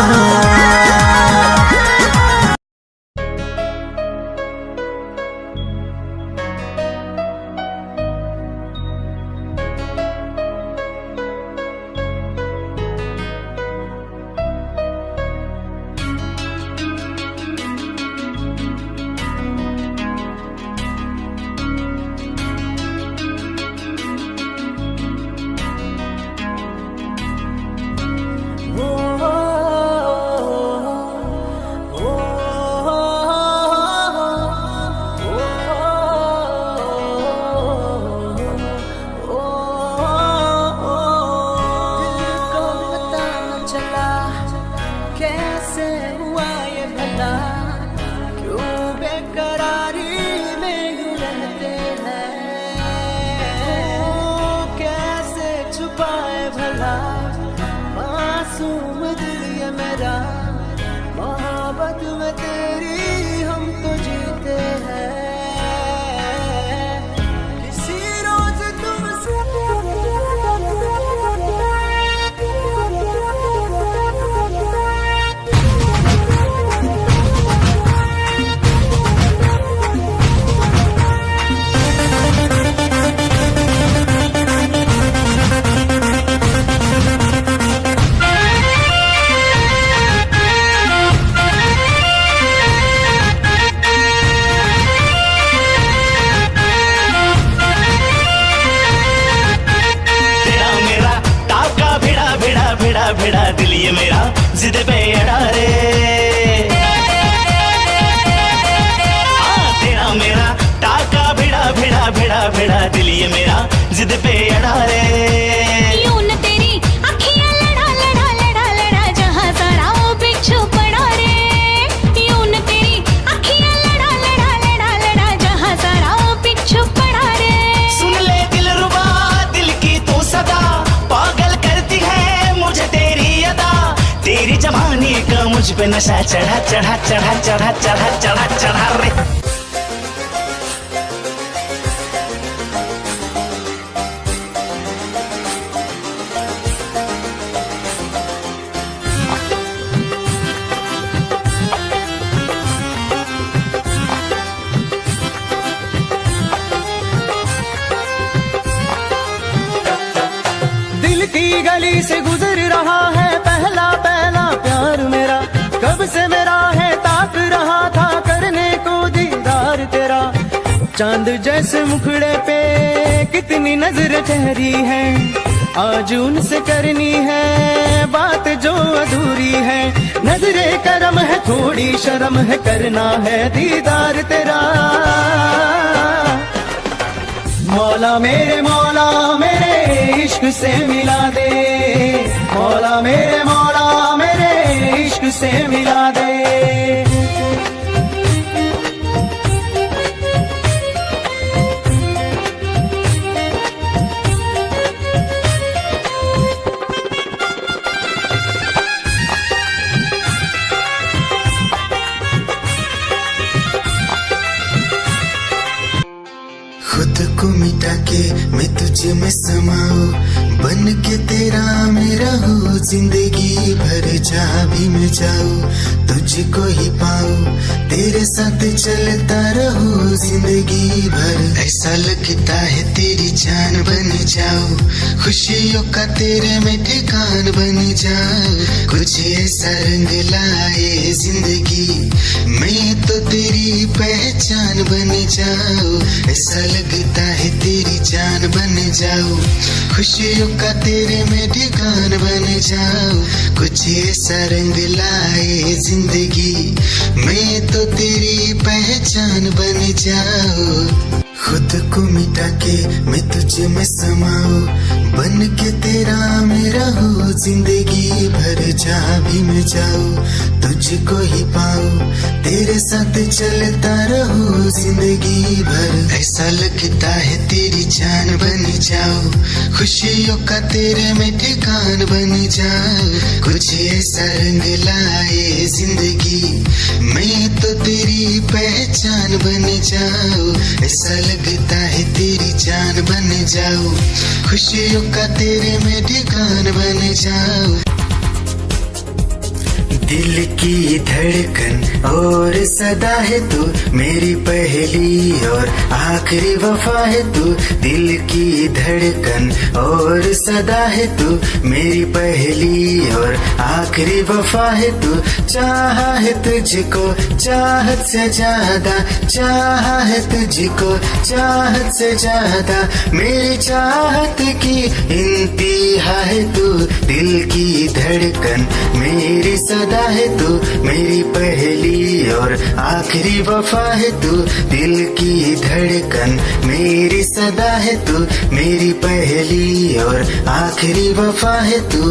भिड़ा दिल ये मेरा जिद पे अड़ा रे। जिद पे अड़ा रे। यूं न तेरी अखियां लड़ा लड़ा लड़ा लड़ा जहां सारा वो बिच्छू पड़ा रे। यूं न तेरी अखियां लड़ा लड़ा लड़ा लड़ा जहां सारा वो बिच्छू पड़ा रे। सुन ले दिलरुबा दिल की तू सदा, पागल करती है मुझे तेरी अदा। तेरी जवानी का मुझ पे नशा चढ़ा चढ़ा चढ़ा चढ़ा चढ़ा चढ़ा चढ़ा रे। दिल की गली से गुजर रहा है पहला पहला प्यार मेरा। कब से मेरा है ताक रहा था करने को दीदार तेरा। चांद जैसे मुखड़े पे कितनी नजर ठहरी है, आज उनसे करनी है बात जो अधूरी है। नजरे करम है थोड़ी शर्म है, करना है दीदार तेरा। मौला मेरे इश्क से मिला दे। मौला मेरे इश्क से मिला दे। खुद को मिटा के मैं तुझे में समाऊं, बन के तेरा मेरा हो जिंदगी भर। जहाँ भी मैं जाऊँ तुझको ही पाऊँ, तेरे साथ चलता रहूं जिंदगी भर। ऐसा लगता है तेरी जान बन जाऊं, खुशियों का तेरे में ठिकान बन जाऊं। कुछ ऐसा रंग लाए जिंदगी, मैं तो तेरी पहचान बन जाऊं। ऐसा लगता है तेरी जान बन जाऊं, खुशियों का तेरे में ठिकान बन जाऊं। कुछ ऐसा रंग लाए जिंदगी, मैं तो तेरी पहचान बन जाऊं। खुद को मिटा के मैं तुझे में समाऊं, बन के तेरा मेरा हो जिंदगी भर। जहाँ भी मैं जाऊँ तुझको ही पाऊँ, तेरे साथ चलता रहूं जिंदगी भर। ऐसा लगता है तेरी जान बन जाऊं, खुशियों का तेरे में ठिकान बन जाऊं। कुछ ऐसा रंग लाए जिंदगी, मैं तो तेरी पहचान बन जाऊं। ऐसा लगता है तेरी जान बन जाऊं, खुशियों का तेरे में ठिकान बन जाऊं। दिल की धड़कन और सदा है तू, मेरी पहली और आखिरी वफा है तू। दिल की धड़कन और सदा है तू, मेरी पहली और आखिरी वफा है तू। चाहा है तुझको चाहत से ज्यादा, चाहा है तुझको चाहत से ज्यादा। मेरी चाहत की इंतहा है तू, दिल की धड़कन मेरी सदा है तू। मेरी पहली और आखिरी वफा है तू, दिल की धड़कन मेरी सदा है तू। मेरी पहली और आखिरी वफा है तू।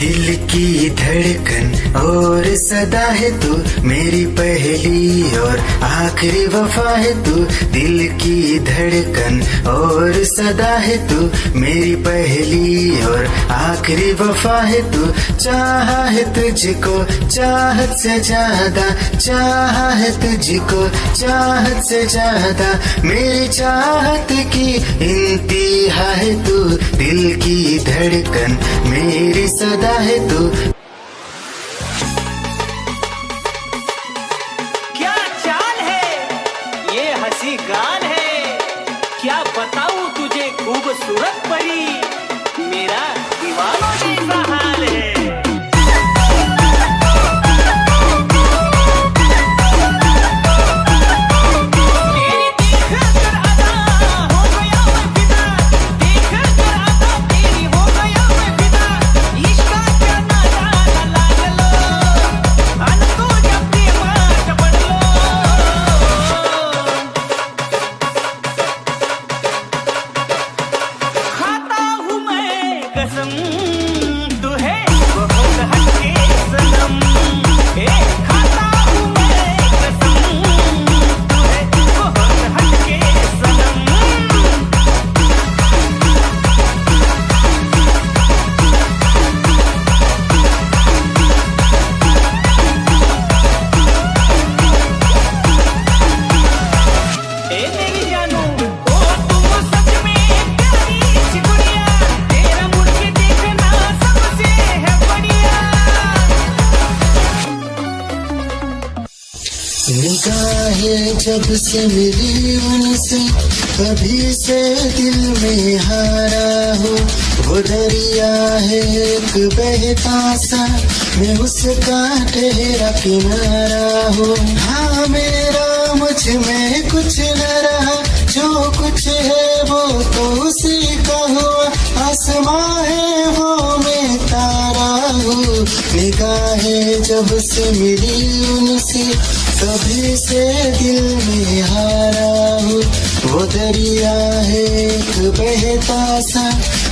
दिल की धड़कन और सदा है तू, मेरी पहली और आखिरी वफा है तू। दिल की धड़कन और सदा है तू, मेरी पहली और आखिरी वफा है तू। चाहा है तुझको चाहत से ज्यादा, चाहा है तुझको चाहत से ज्यादा। मेरी चाहत की इंतहा है तू, दिल की धड़कन मेरी सदा है तू। क्या चाल है ये हंसी गाल है, क्या बताऊं तुझे खूबसूरत परी, मेरा दीवानों जैसा हाल है। इश्क का क्या नाता निगाहें जब से मिली उनसे कभी से दिल में हारा हो। वो दरिया है एक बहता सा, मैं उसका ठहरा किनारा हो। हाँ मेरा मुझ में कुछ न रहा, जो कुछ है वो तो उसी का हुआ। आसमां है वो मैं तारा हूँ। निगाहें जब से मिली उनसे कभी से दिल में हारा हूँ। वो दरिया है एक बहता सा,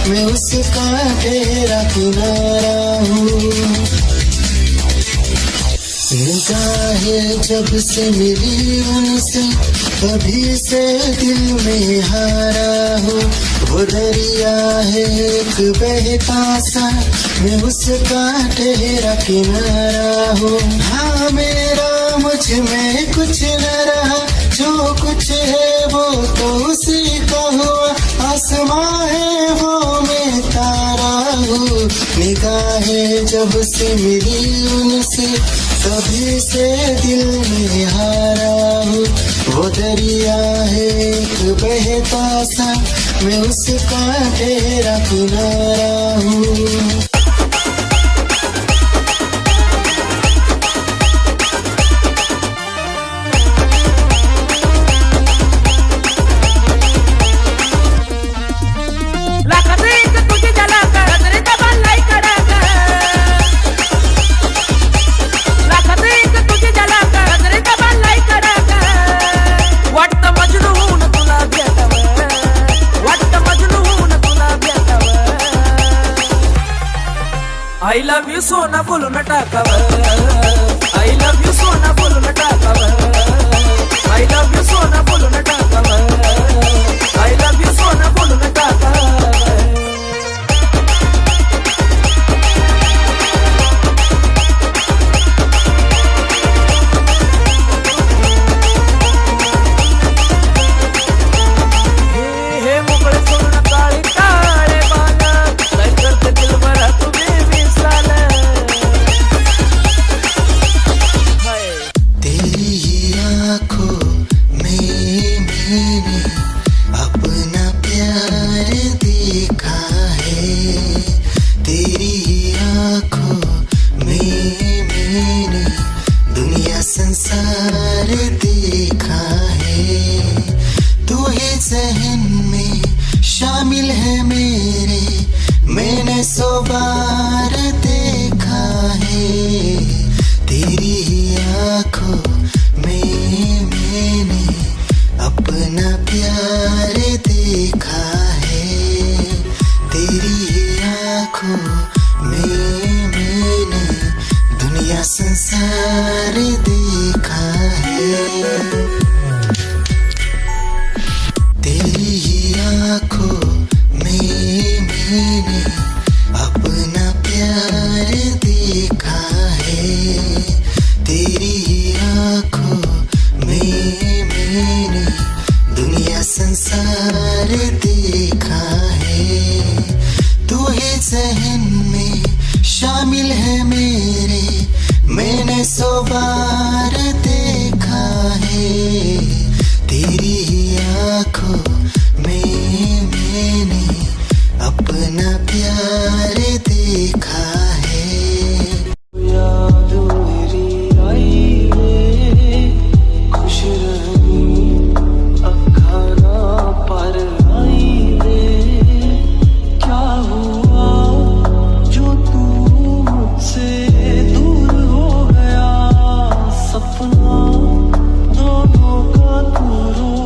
मैं उसका ठहरा किनारा हूँ। निगाहें जब से मिली उनसे कभी से दिल में हारा हो। वो दरिया है एक बहता सा, मैं उसका ठहरा किनारा हो। हाँ मेरा मुझ में कुछ न रहा, जो कुछ है वो तो उसी का हुआ। आसमां है वो मैं तारा हूँ। निगाहें जब से मिली उनसे कभी से दिल में हारा हूँ। वो दरिया है एक बहता सा, मैं उसका ठहरा किनारा हूँ। I love you सोना बोलो न टाकावर। I love you सोना बोलो न टाकावर। I love you सोना बोलो न टाकावर। I love you सोना बोलो न टाकावर। हे मोकळे सोना काळे काळे बाला, काय करते दिल भरा तू तेरी ही आँखों में मैंने अपना प्यार देखा है। तेरी ही आँखों में मैंने दुनिया संसार देखा है। तू ही ज़हन में शामिल है मेरे, मैंने 100 बार देखा है। तेरी ही आँखों में मैंने अपना प्यार देखा है। तेरी ही आँखों में मैंने दुनिया संसार देखा है। तेरी ही आँखों में मैंने अपना प्यार देखा है। तेरी ही आँखों में मैंने दुनिया संसार देखा है। तू ही ज़हन में शामिल है मेरे, मैंने 100 बार देखा है। तेरी ही आँखों में मैंने अपना प्यार देखा है। याद मेरी आई रे, खुश रही अखा ना पर आई रे। क्या हुआ जो तू मुझसे दूर हो गया, सपना दोनों का दूरों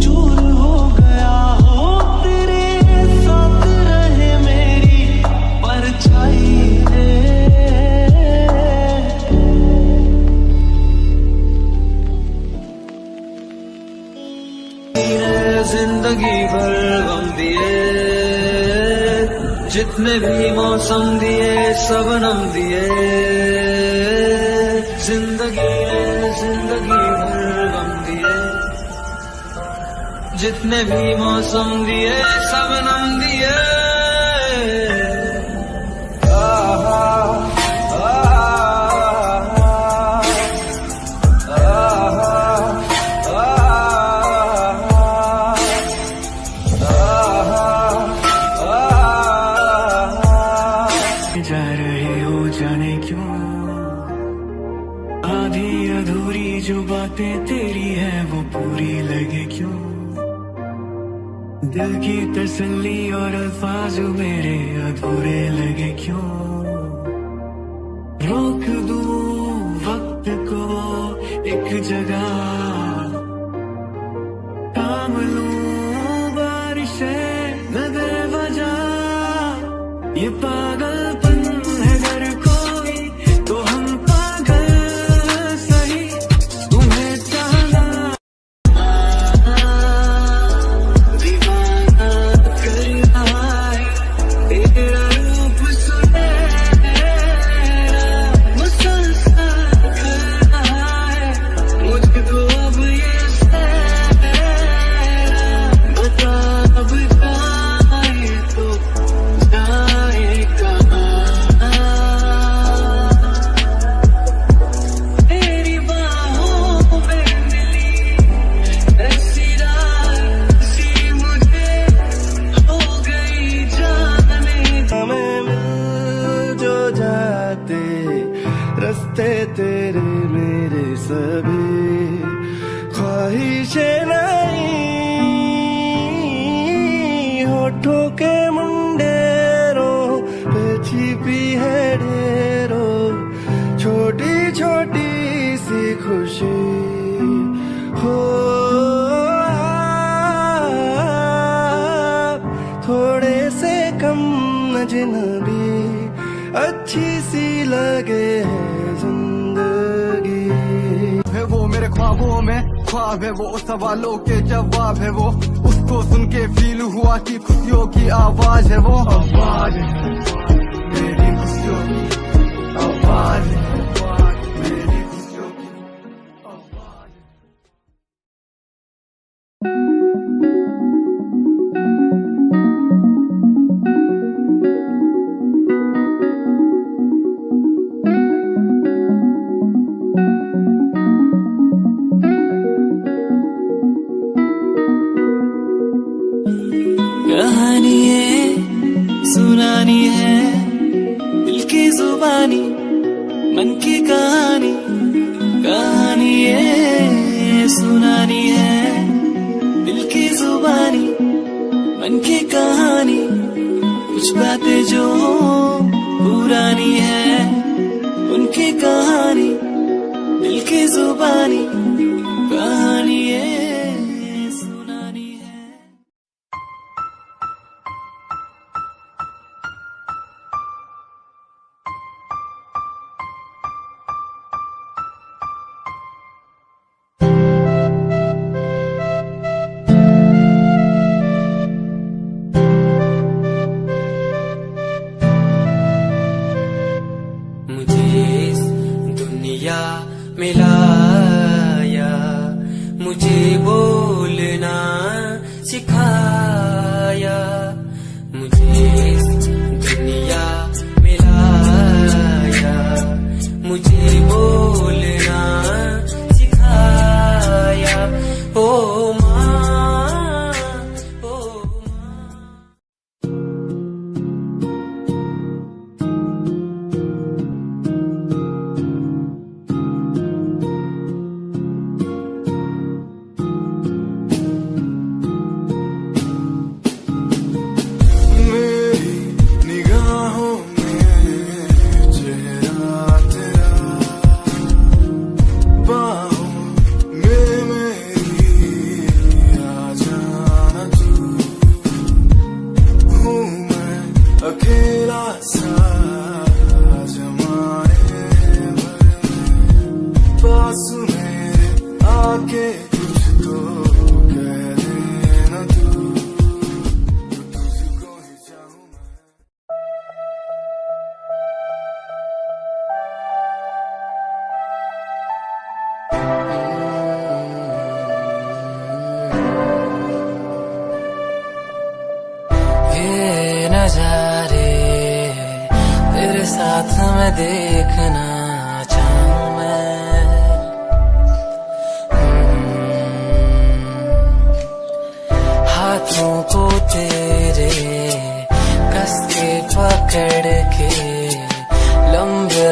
चूर हो गया। हो तेरे साथ रहे मेरी परछाई रे। जिंदगी भर गम दिए, जितने भी मौसम दिए सबनम दिए। जिंदगी भर गम दिए, जितने भी मौसम दिए सबनम दिए। आहा, आहा, आहा। जाने क्यों आधी अधूरी जो बातें तेरी है वो पूरी लगे क्यों। दिल की तसल्ली और अल्फाज मेरे अधूरे लगे क्यों। रोक दूं वक्त को एक जगह, थाम लूं बारिशें न बेवजह। ये पागलपन है अगर कोई तो हम पागल सही, तुम्हें चाहना दीवाना कर रहा है तेरा रूप सुनहरा मुसलसल कर रहा है मुझको अब ये सहरा। बता अब जाए तो जाए कहाँ, तेरी बाहों में मिली ऐसी रात सी मुझे हो गई जाने। हमें मिल जो जाते रास्ते तेरे मेरे सभी ख्वाहिशें नहीं, होठों के मुंडेरों पे छिपी है ढेरों छोटी छोटी सी खुशी हो। आप थोड़े से कम अजनबी अच्छी सी लगे है जिंदगी। है वो मेरे ख्वाबों में ख्वाब है वो, सवालों के जवाब है वो, उसको सुन के फील हुआ कि खुशियों की आवाज है वो। आवाज है मेरी खुशियों की आवाज है मेरी खुशियों की आवाज। कहानी है सुनानी है दिल की जुबानी मन की कहानी। कहानी है सुनानी है दिल की जुबानी मन की कहानी। कुछ बातें जो पुरानी है उनकी कहानी दिल की जुबानी। कहानी है सुनानी है। मुझे इस दुनिया में लाया, मुझे बोलना सिखाया। मुझे इस दुनिया में लाया, मुझे बोलना सिखाया। ओ माँ ओ मेरी निगाहों में चेहरा तेरा, बाहों में मेरी आ जाना तू। हूँ मैं अकेला सा जमाने भर, पास मेरे आके तुझको कह देना तू, तुझको ही चाहूँ मैं। ये नजारे तेरे साथ मैं देखना चाहूँ मैं। हाथों को तेरे कस के पकड़ के लंबे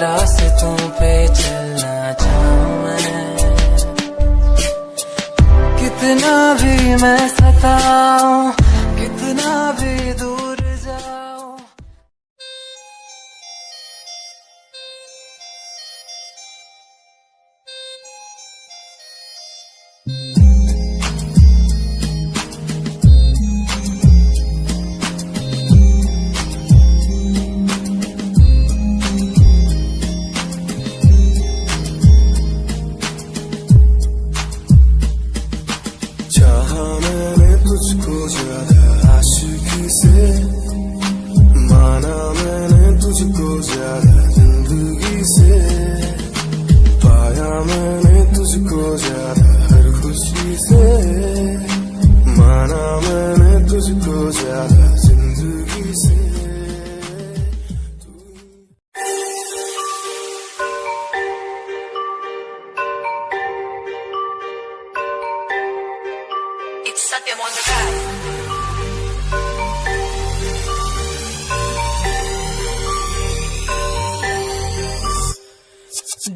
them on the back.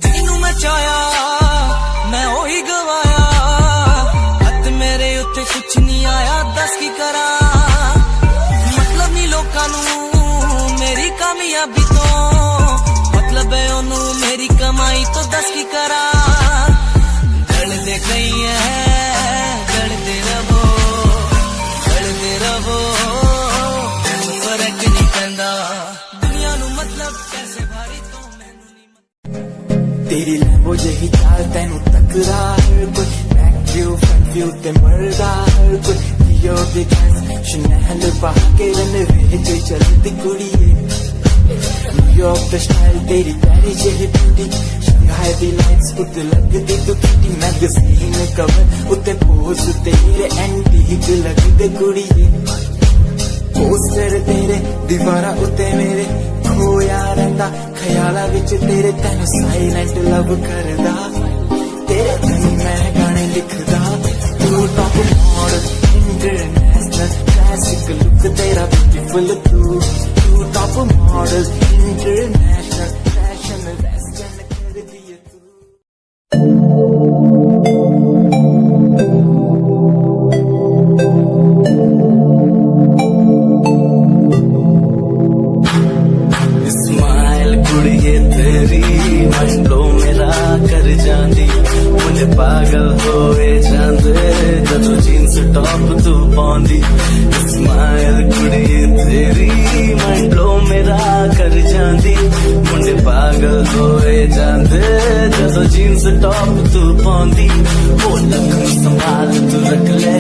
ਜਿਹਨੂੰ ਮੈਂ ਚਾਹਿਆ ਮੈਂ ਉਹੀ ਗਵਾਇਆ ਹੱਥ ਮੇਰੇ ਉੱਤੇ ਕੁਛ ਨਹੀਂ ਆਇਆ ਦੱਸ ਕੀ ਕਰਾਂ ਮਤਲਬ ਨਹੀਂ ਲੋਕਾਂ ਨੂੰ ਮੇਰੀ ਕਾਮਯਾਬੀ ਤੋਂ ਮਤਲਬ ਹੈ ਉਹਨੂੰ ਮੇਰੀ ਕਮਾਈ ਤੋਂ ਦੱਸ ਕੀ ਕਰਾਂ ਗਲਦੇ ਕਈ ਐ ਗਲਦੇ ਰਵੋ ਫਰਕ ਨਹੀਂ ਪੈਂਦਾ ਦੁਨੀਆ ਨੂੰ ਮਤਲਬ ਪੈਸੇ ਭਾਰੀ ਤੋਂ तेरी लैम्बो जही चाल तेनू तकदा हर कोई बैक व्यू फ्रंट व्यू ते मरदा हर कोई लियो दी गैस शनैल पा के रन वे चलदी कुड़िए न्यूयॉर्क दा स्टाइल तेरी प्यारी जही ब्यूटी शंघाई दी लाइट्स उत्ते लगदी तू किटी मैगज़ीन कवर उत्ते पोज तेरे एंटीक लगदे कुड़िए पोस्टर तेरे दीवारा उत्ते मेरे खोया रहिंदा ख्याला विच तेरे तैनू साइलेंट लव करदा तेरे कई मैं गाने लिखदा तू top model international classic look तेरा ब्यूटीफुल तू top model international fashion western कर दिए तू पागल होए जांदे जदों जीन्स टॉप तू पाउंदी स्माइल कुड़ी तेरी मंडलो मेरा कर जांदी मुंडे पागल होए जांदे जदों जीन्स टॉप तू पाउंदी ओ लखन संभाल तू रख ले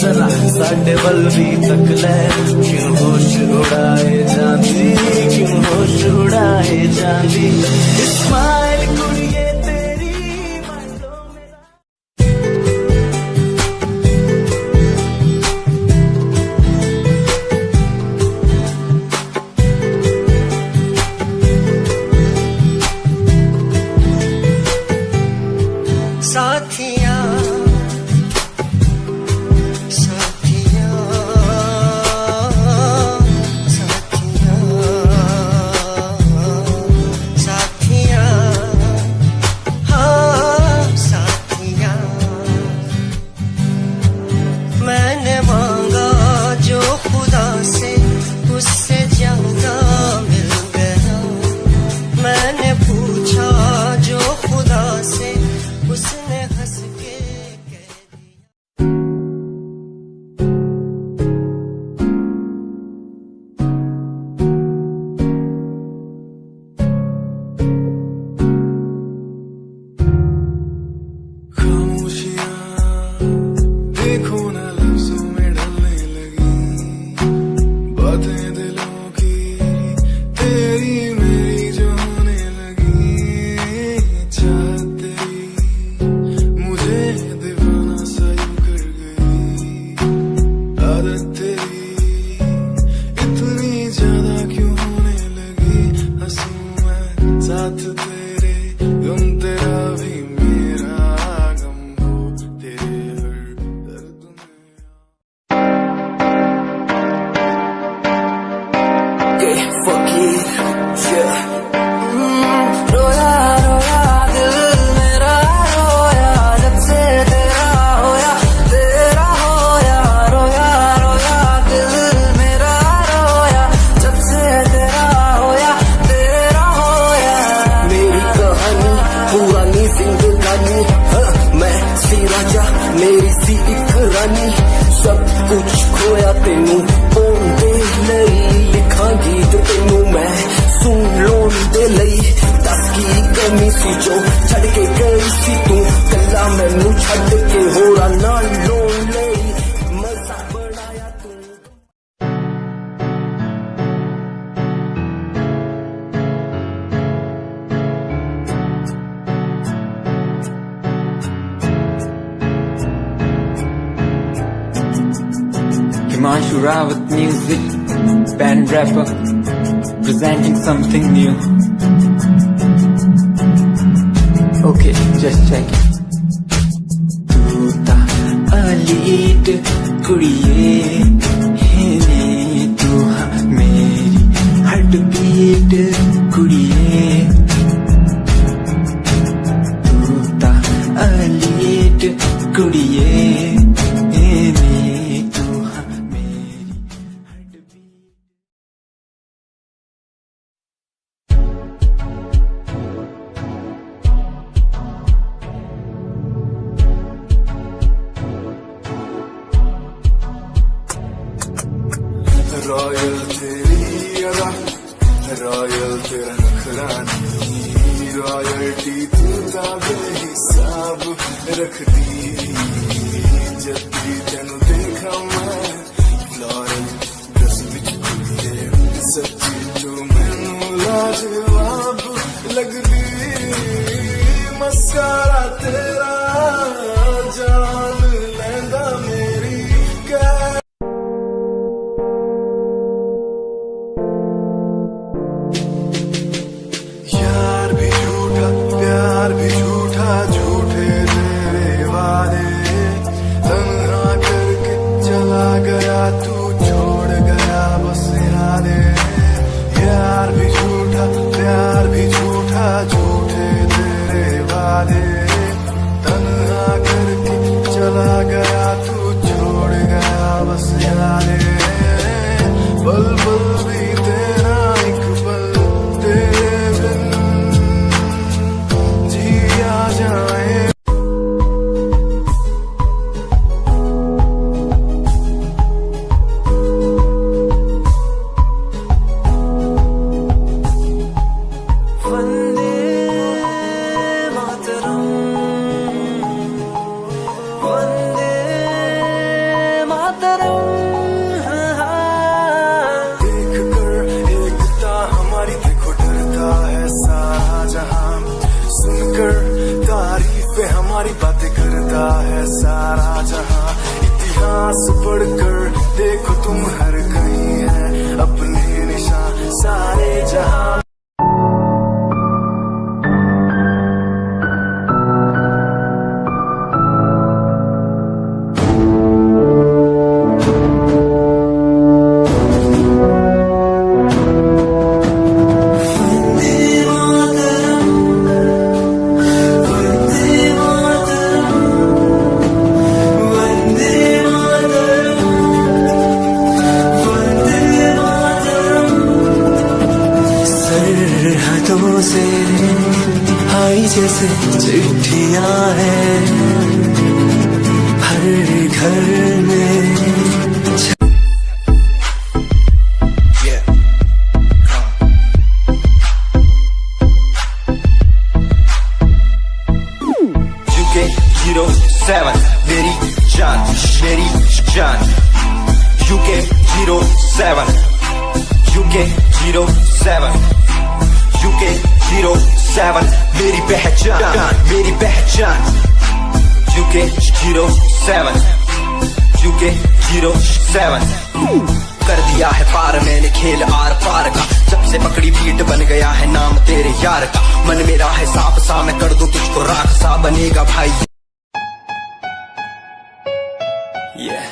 जरा साडे वल भी तक ले क्यों होश उड़ाए जांदी क्यों होश उड़ाए जांदी स्माइल कुड़ी Himanshu Rawat music, band rapper, presenting something new. Okay, just check it. Tuta a lead, कुड़िए हेने तू हाँ मेरी हार्ट बीट कुड़िए तू ता अलीट कुड़िए हेने तू हाँ मेरी हार्ट बीट। रॉयल तेरी अदा रॉयल तेरा नखरानी रॉयल्टी तू ता बेहिसाब रख दी जब भी तेनू देखा मैं फ्लोरल ड्रेस विच कुड़िए सच्ची तू मैनू लाजवाब लगदी मस्कारा तेरा जान लैंदा मेरी कै यार भी झूठा प्यार भी झूठा झूठे तेरे वादे तन्हा करके चला गया तू छोड़ गया बस यादें यार भी झूठा प्यार भी झूठा झूठे तेरे वादे तन्हा करके चला गया तू छोड़ गया बस यादें पल पल भी तेरा एक पल तेरे बिन जिया जाए वंदे मातरम वंदे मातरम। देख कर एकता हमारी देखो डरता है सारा जहां सुनकर तारीफें हमारी बातें करता है सारा जहां इतिहास पढ़कर देखो तुम हर कहीं है अपने निशान सारे जहां सरहदों से आई जैसे चिट्ठियां हैं हर घर में UK 07 मेरी जान UK 07 UK 07 UK 07 मेरी पहचान UK 07 UK 07 कर दिया है पार मैंने खेल आर पार का जब से पकड़ी बीट बन गया है नाम तेरे यार का मन मेरा है साफ सा मैं कर दूं तुझको राख सा बनेगा भाई। Yeah,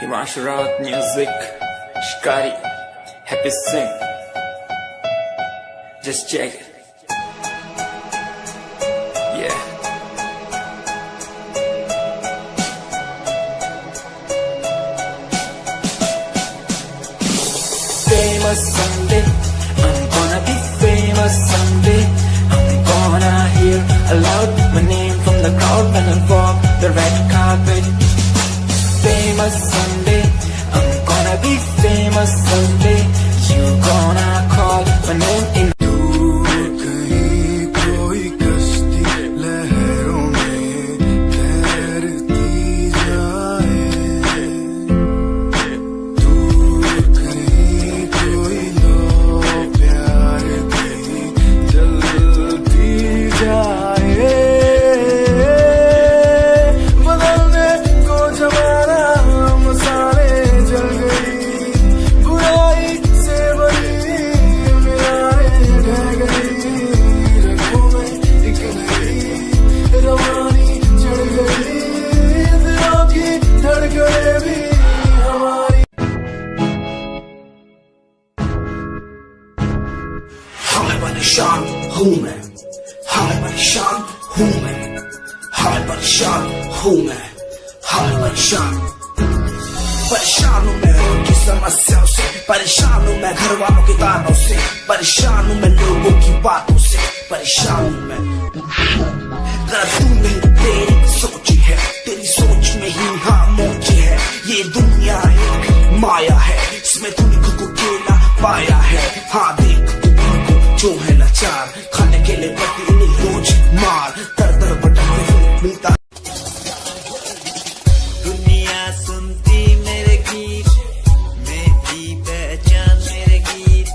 Himasharat music, Shikari, Happy Sing. Just check it. Yeah. Famous someday, I'm gonna be famous someday. I'm gonna hear aloud my name from the crowd when I walk the red carpet. Famous someday, I'm gonna be famous someday. You gonna call my name in. कहीं कोई कश्ती लहरों में तैरती जाए दूर कहीं कोई लो प्यार की जलती जाए बदलने को जमाना मसाले जल गई बुराई हाय परेशान हूँ मैं, हाय परेशान हूँ मैं, हाय परेशान हूँ मैं उनकी समस्याओं से, परेशान हूँ मैं घर वालों के तानों से, परेशान हूँ मैं लोगों की बातों से, परेशान हूँ मैं। तू नहीं तेरी सोच है, तेरी सोच में ही खामोशी है, ये दुनिया एक माया है, इसमें तूने खुद को अकेला पाया है। हाँ देख तू जो है लाचार, खाने के लिए पति उन्हें रोज मार, दर दर भटकते हुए मिलता। दुनिया सुनती मेरे गीत, मेरी पहचान मेरे गीत,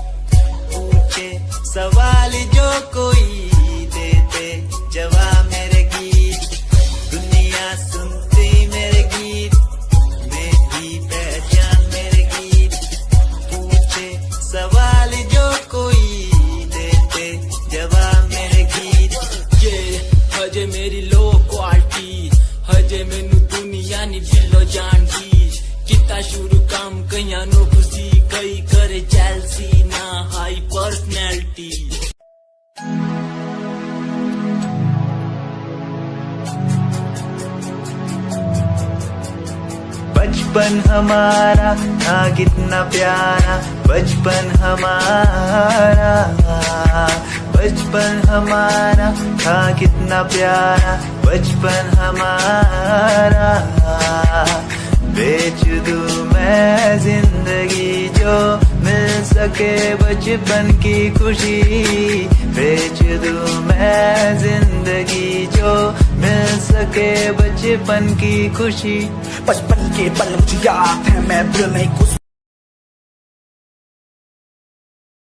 पूछे सवाल जो कोई देते जवाब मेरे गीत। दुनिया सुनती मेरे गीत, मेरी पहचान मेरे गीत, पूछे सवाल जो कोई देते जवाब मेरे गीत। ये हजे मेरी लो क्वालिटी, हजे मैनू दुनिया नी दिलो जानती, किता शुरू काम कईयां नो खुशी, कई करे जेलसी ना हाई पर्सनैलिटी। बचपन हमारा था कितना प्यारा, बचपन हमारा, बचपन हमारा था कितना प्यारा, बचपन हमारा। बेच दूं मैं जिंदगी जो मिल सके बचपन की खुशी, बेच दूं मैं जिंदगी जो मिल सके बचपन की खुशी। बचपन के पल मुझे याद है, मैं दिल नहीं कुछ